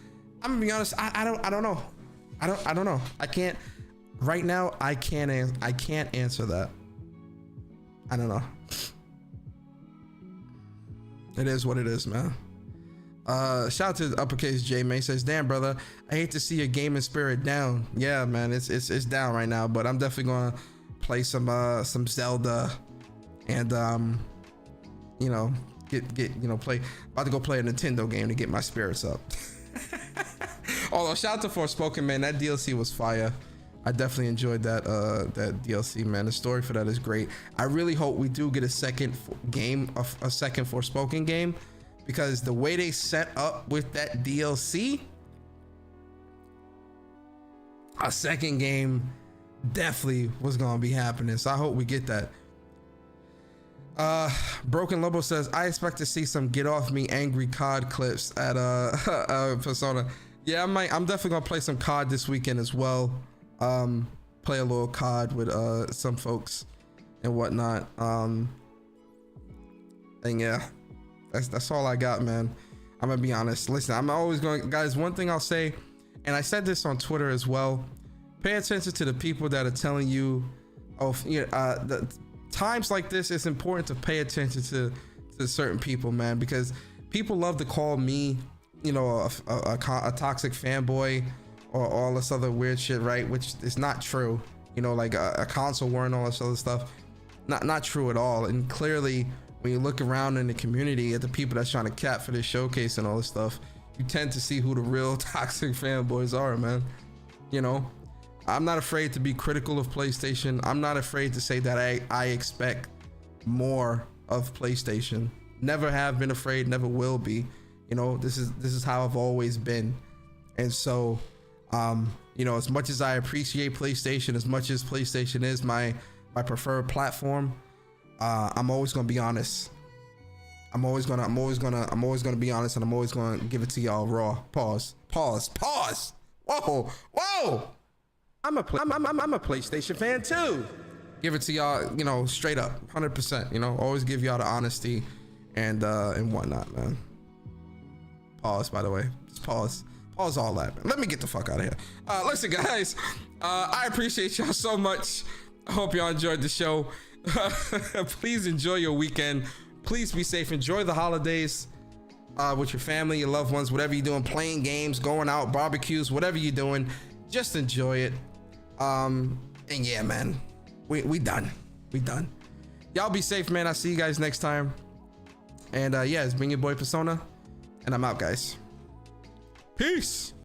I'm gonna be honest, I don't know. I don't know. I can't right now. I can't answer that. I don't know. It is what it is, man. Shout out to Uppercase J May, says, damn brother, I hate to see your gaming spirit down. Yeah, man, it's down right now, but I'm definitely gonna play some Zelda, and you know, get you know, about to go play a Nintendo game to get my spirits up. Although shout out to Forspoken, man, that DLC was fire. I definitely enjoyed that DLC, man. The story for that is great. I really hope we do get a second Forspoken game, because the way they set up with that DLC, a second game definitely was gonna be happening. So I hope we get that. Broken Lobo says, I expect to see some get off me angry COD clips at Persona. Yeah, I'm definitely gonna play some COD this weekend as well. Play a little COD with some folks and whatnot. And yeah, that's all I got, man. I'm gonna be honest. Listen, I'm always going, guys. One thing I'll say, and I said this on Twitter as well. Pay attention to the people that are telling you, the times like this. It's important to pay attention to certain people, man, because people love to call me, a toxic fanboy or all this other weird shit, right? Which is not true. Like a console war and all this other stuff. Not true at all. And clearly, when you look around in the community at the people that's trying to cap for this showcase and all this stuff, you tend to see who the real toxic fanboys are, man. I'm not afraid to be critical of PlayStation. I'm not afraid to say that I expect more of PlayStation. Never have been afraid, never will be. This is how I've always been. And so, as much as I appreciate PlayStation, as much as PlayStation is my preferred platform, I'm always gonna be honest. I'm always gonna be honest, and I'm always gonna give it to y'all raw. Pause. Whoa. I'm a PlayStation fan too. Give it to y'all, straight up, 100%. Always give y'all the honesty and whatnot, man. Pause, by the way. Just pause all that, man. Let me get the fuck out of here. Listen, guys, I appreciate y'all so much. I hope y'all enjoyed the show. Please enjoy your weekend. Please be safe. Enjoy the holidays with your family, your loved ones, whatever you're doing, playing games, going out, barbecues, whatever you're doing. Just enjoy it. And yeah, man, we done. Y'all be safe, man. I'll see you guys next time. And yeah, it's been your boy Persona, and I'm out, guys. Peace.